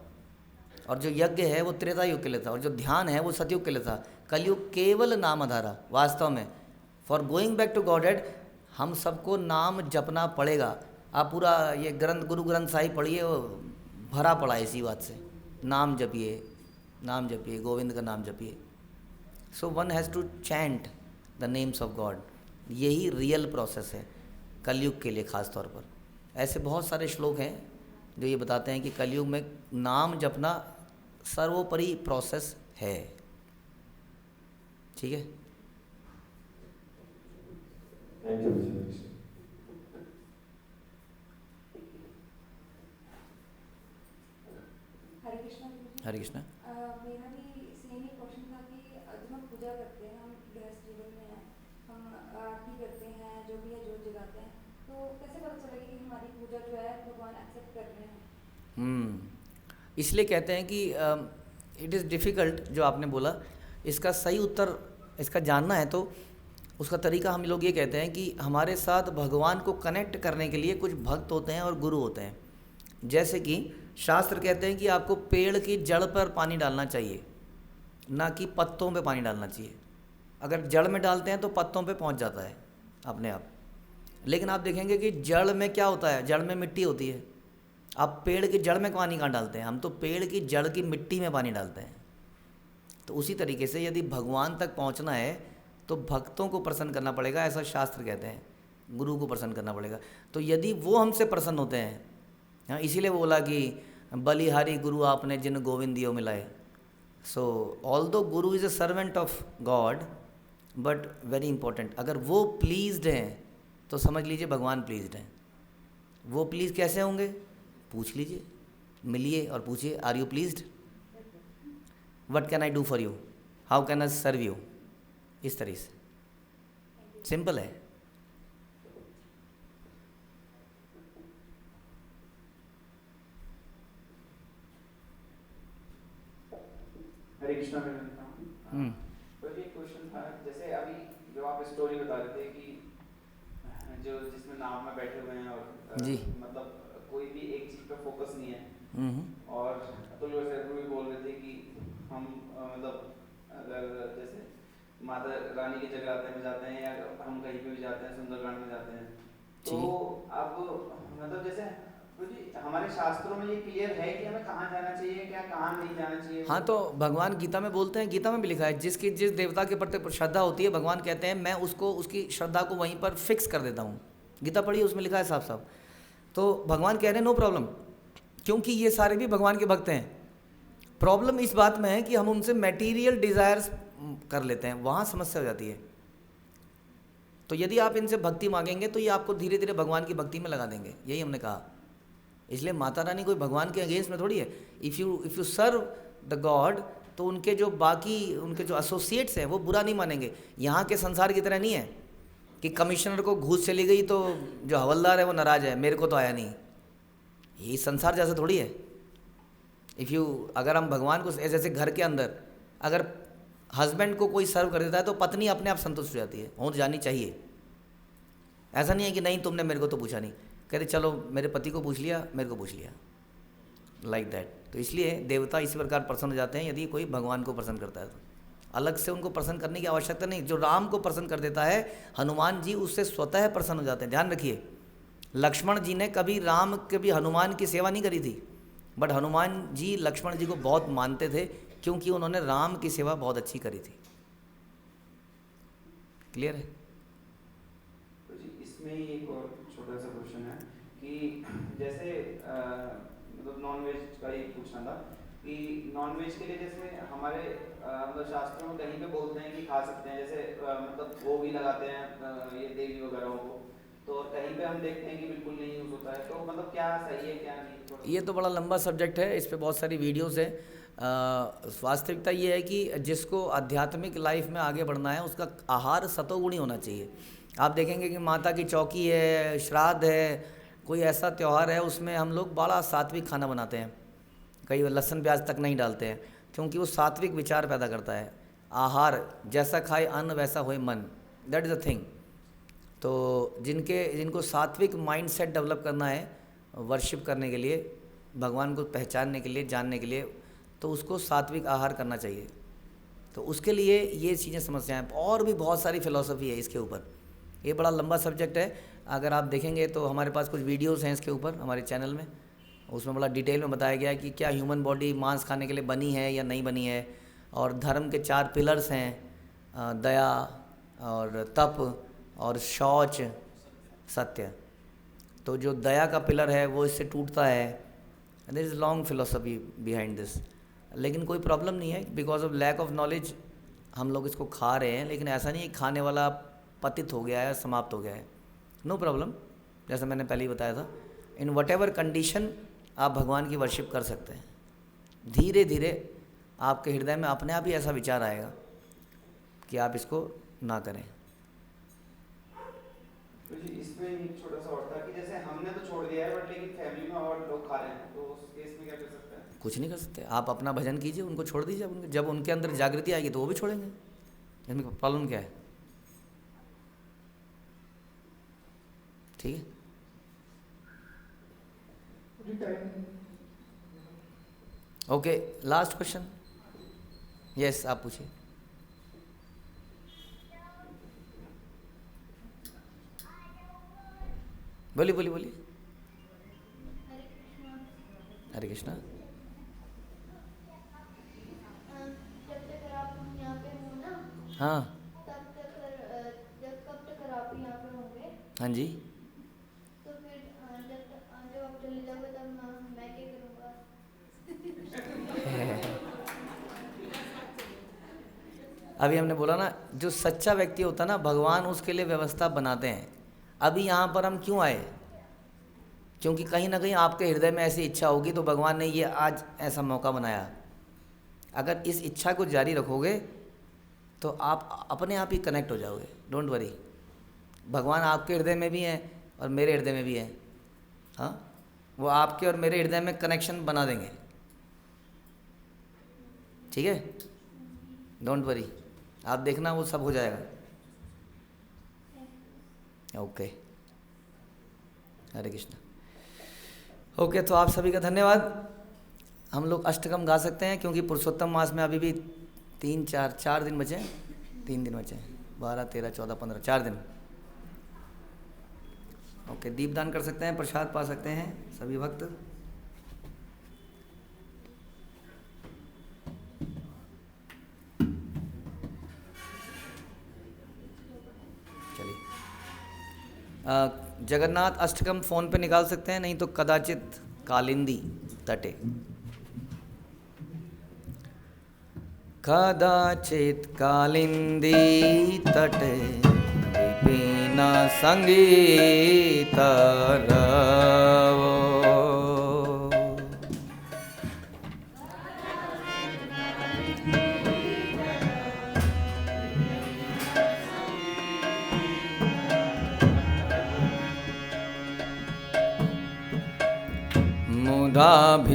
और जो यज्ञ है वो त्रेता युग के लिए था, और जो ध्यान है वो सतयुग के लिए था। कलयुग केवल नाम आधारा। वास्तव में for going back to Godhead हम सबको नाम जपना पड़ेगा। आप पूरा ये ग्रंथ, गुरु ग्रंथ साहिब पढ़िए, वो भरा पड़ा है इसी बात से। नाम जपिए, नाम जपिए, गोविंद का नाम जपिए। So one has to chant the names of God. यही रियल प्रोसेस है कलयुग के लिए ख़ास तौर पर। ऐसे बहुत सारे श्लोक हैं जो ये बताते हैं कि कलयुग में नाम जपना सर्वोपरि प्रोसेस है। ठीक है। Thank you. हरे कृष्णा। हरे कृष्णा। मेरा भी सेम ही क्वेश्चन था कि जब हम पूजा करते हैं, हम गृहस्थ जीवन में हैं, हम आरती करते हैं, जो भी है जोत जगाते हैं, तो कैसे पता चलेगा कि हमारी पूजा जो है भगवान एक्सेप्ट कर रहे हैं? इसलिए कहते हैं कि इट इज़ डिफ़िकल्ट जो आपने बोला। इसका सही उत्तर इसका जानना है तो उसका तरीका हम लोग ये कहते हैं कि हमारे साथ भगवान को कनेक्ट करने के लिए कुछ भक्त होते हैं और गुरु होते हैं। जैसे कि शास्त्र कहते हैं कि आपको पेड़ की जड़ पर पानी डालना चाहिए, ना कि पत्तों पे पानी डालना चाहिए। अगर जड़ में डालते हैं तो पत्तों पे पहुंच जाता है अपने आप, लेकिन आप देखेंगे कि जड़ में क्या होता है, जड़ में मिट्टी होती है। आप पेड़ की जड़ में पानी कहाँ डालते हैं? हम तो पेड़ की जड़ की मिट्टी में पानी डालते हैं। तो उसी तरीके से यदि भगवान तक पहुंचना है तो भक्तों को प्रसन्न करना पड़ेगा, ऐसा शास्त्र कहते हैं। गुरु को प्रसन्न करना पड़ेगा। तो यदि वो हमसे प्रसन्न होते हैं, हाँ, इसीलिए बोला कि बलिहारी गुरु आपने जिन गोविंद दियो मिलाए। सो although Guru is a servant of God, but very important, अगर वो प्लीज्ड हैं तो समझ लीजिए भगवान प्लीज्ड हैं। वो प्लीज़ कैसे होंगे? पूछ लीजिए, मिलिए और पूछिए, are you pleased? What can I do for you? How can I serve you? इस तरह से सिंपल है। हरे कृष्णा। मैं बनता हूँ। तो ये क्वेश्चन था, जैसे अभी जो आप स्टोरी बता रहे थे कि जो जिसमें नाव में बैठे हुए हैं और जी, मतलब कोई भी एक चीज पे फोकस नहीं है, और तो लोग भी बोल रहे थे कि हम मतलब अगर जैसे माता रानी के जगराते में जाते हैं या हम कहीं पे भी जाते हैं, सुंदरकांड में जाते हैं, तो अब मतलब जैसे तो जी हमारे शास्त्रों में ये क्लियर है कि हमें कहाँ जाना चाहिए, क्या कहाँ नहीं जाना चाहिए? हाँ, तो भगवान गीता में बोलते हैं, गीता में भी लिखा है, जिस देवता के प्रति श्रद्धा होती है, भगवान कहते हैं मैं उसको उसकी श्रद्धा को वहीं पर फिक्स कर देता हूँ। गीता पढ़िए, उसमें लिखा है साफ साफ। तो भगवान कह रहे हैं नो प्रॉब्लम, क्योंकि ये सारे भी भगवान के भक्त हैं। प्रॉब्लम इस बात में है कि हम उनसे मटेरियल डिज़ायर्स कर लेते हैं, वहाँ समस्या हो जाती है। तो यदि आप इनसे भक्ति मांगेंगे तो ये आपको धीरे धीरे भगवान की भक्ति में लगा देंगे, यही हमने कहा। इसलिए माता रानी कोई भगवान के अगेंस्ट में थोड़ी है। If you serve the god, तो उनके जो एसोसिएट्स हैं वो बुरा नहीं मानेंगे। यहाँ के संसार की तरह नहीं है कि कमिश्नर को घूस चली गई तो जो हवलदार है वो नाराज़ है, मेरे को तो आया नहीं। ये संसार जैसे थोड़ी है। अगर हम भगवान को जैसे घर के अंदर अगर हस्बैंड को कोई सर्व कर देता है तो पत्नी अपने आप संतुष्ट हो जाती है, हो जानी चाहिए। ऐसा नहीं है कि नहीं तुमने मेरे को तो पूछा नहीं, कहते चलो मेरे पति को पूछ लिया, मेरे को पूछ लिया, लाइक दैट। तो इसलिए देवता इसी प्रकार प्रसन्न हो जाते हैं यदि कोई भगवान को प्रसन्न करता है तो। अलग से उनको प्रसन्न करने की आवश्यकता नहीं। जो राम को प्रसन्न कर देता है हनुमान जी, उससे स्वतः प्रसन्न हो जाते हैं। ध्यान रखिए, लक्ष्मण जी ने कभी राम के भी हनुमान की सेवा नहीं करी थी, बट हनुमान जी लक्ष्मण जी को बहुत मानते थे क्योंकि उन्होंने राम की सेवा बहुत अच्छी करी थी। क्लियर है? तो जी इसमें ही एक और छोटा सा क्वेश्चन है कि जैसे मतलब नॉनवेज का ही पूछना था कि नॉनवेज के लिए जैसे हमारे मतलब शास्त्रों में कहीं पे बोलते हैं कि खा सकते हैं, जैसे मतलब वो भी लगाते हैं ये देवी वगैरह को, तो और कहीं पे हम देखते हैं कि बिल्कुल नहीं यूज़ होता है। तो मतलब क्या सही है क्या नहीं? ये तो बड़ा लंबा सब्जेक्ट है, इस पे बहुत सारी वीडियोस है। वास्तविकता ये है कि जिसको आध्यात्मिक लाइफ में आगे बढ़ना है उसका आहार सतोगुणी होना चाहिए। आप देखेंगे कि माता की चौकी है, श्राद्ध है, कोई ऐसा त्यौहार है, उसमें हम लोग बड़ा सात्विक खाना बनाते हैं, कई लहसुन प्याज तक नहीं डालते हैं, क्योंकि वो सात्विक विचार पैदा करता है। आहार जैसा खाए अन्न वैसा होए मन, दैट इज़ द थिंग। तो जिनको सात्विक माइंडसेट डेवलप करना है वर्शिप करने के लिए, भगवान को पहचानने के लिए, जानने के लिए, तो उसको सात्विक आहार करना चाहिए। तो उसके लिए ये चीज़ें समस्याएं, और भी बहुत सारी फिलॉसफी है इसके ऊपर। ये बड़ा लंबा सब्जेक्ट है, अगर आप देखेंगे तो हमारे पास कुछ वीडियोस हैं इसके ऊपर हमारे चैनल में, उसमें बड़ा डिटेल में बताया गया है कि क्या ह्यूमन बॉडी मांस खाने के लिए बनी है या नहीं बनी है। और धर्म के 4 पिलर्स हैं, दया और तप और शौच, सत्य। तो जो दया का पिलर है वो इससे टूटता है। There is long philosophy behind this, लेकिन कोई प्रॉब्लम नहीं है। Because of lack of knowledge हम लोग इसको खा रहे हैं, लेकिन ऐसा नहीं है खाने वाला पतित हो गया है, समाप्त हो गया है। नो प्रॉब्लम, जैसा मैंने पहले ही बताया था, इन वट एवर कंडीशन आप भगवान की वर्शिप कर सकते हैं। धीरे धीरे आपके हृदय में अपने आप ही ऐसा विचार आएगा कि आप इसको ना करें। तो जी इसमें एक छोटा सा और था कि जैसे हमने तो छोड़ दिया है बट लेकिन फैमिली में और लोग खा रहे हैं, तो उस केस में क्या कर सकते हैं? कुछ नहीं कर सकते, आप अपना भजन कीजिए, उनको छोड़ दीजिए। जब उनके अंदर जागृति आएगी तो वो भी छोड़ेंगे, इसमें प्रॉब्लम क्या है? ठीक है। Okay, last question. यस, आप पूछिए। बोलिए बोलिए बोलिए। हरे कृष्णा। जब तक आप यहाँ पे हो ना, हाँ तब तक कब तक आप यहाँ पे होंगे? हाँ जी। तो फिर जब आप चले जाओगे तब मैं क्या करूँगा? अभी हमने बोला ना, जो सच्चा व्यक्ति होता है ना, भगवान उसके लिए व्यवस्था बनाते हैं। अभी यहाँ पर हम क्यों आए? क्योंकि कहीं ना कहीं आपके हृदय में ऐसी इच्छा होगी, तो भगवान ने ये आज ऐसा मौका बनाया। अगर इस इच्छा को जारी रखोगे तो आप अपने आप ही कनेक्ट हो जाओगे। डोंट वरी, भगवान आपके हृदय में भी हैं और मेरे हृदय में भी हैं। हाँ, वो आपके और मेरे हृदय में कनेक्शन बना देंगे। ठीक है, डोंट वरी, आप देखना वो सब हो जाएगा। ओके, हरे कृष्णा। ओके, तो आप सभी का धन्यवाद। हम लोग अष्टकम गा सकते हैं क्योंकि पुरुषोत्तम मास में अभी भी 4 दिन बचे हैं। 3 दिन बचे हैं, 12, 13, 14, 15, 4 दिन। ओके, दीपदान कर सकते हैं, प्रसाद पा सकते हैं सभी भक्त। चलिए, जगन्नाथ अष्टकम फ़ोन पे निकाल सकते हैं, नहीं तो कदाचित कालिंदी तटे। कदाचित कालिंदी तटे विपिन संगीत रवो। मुदा भी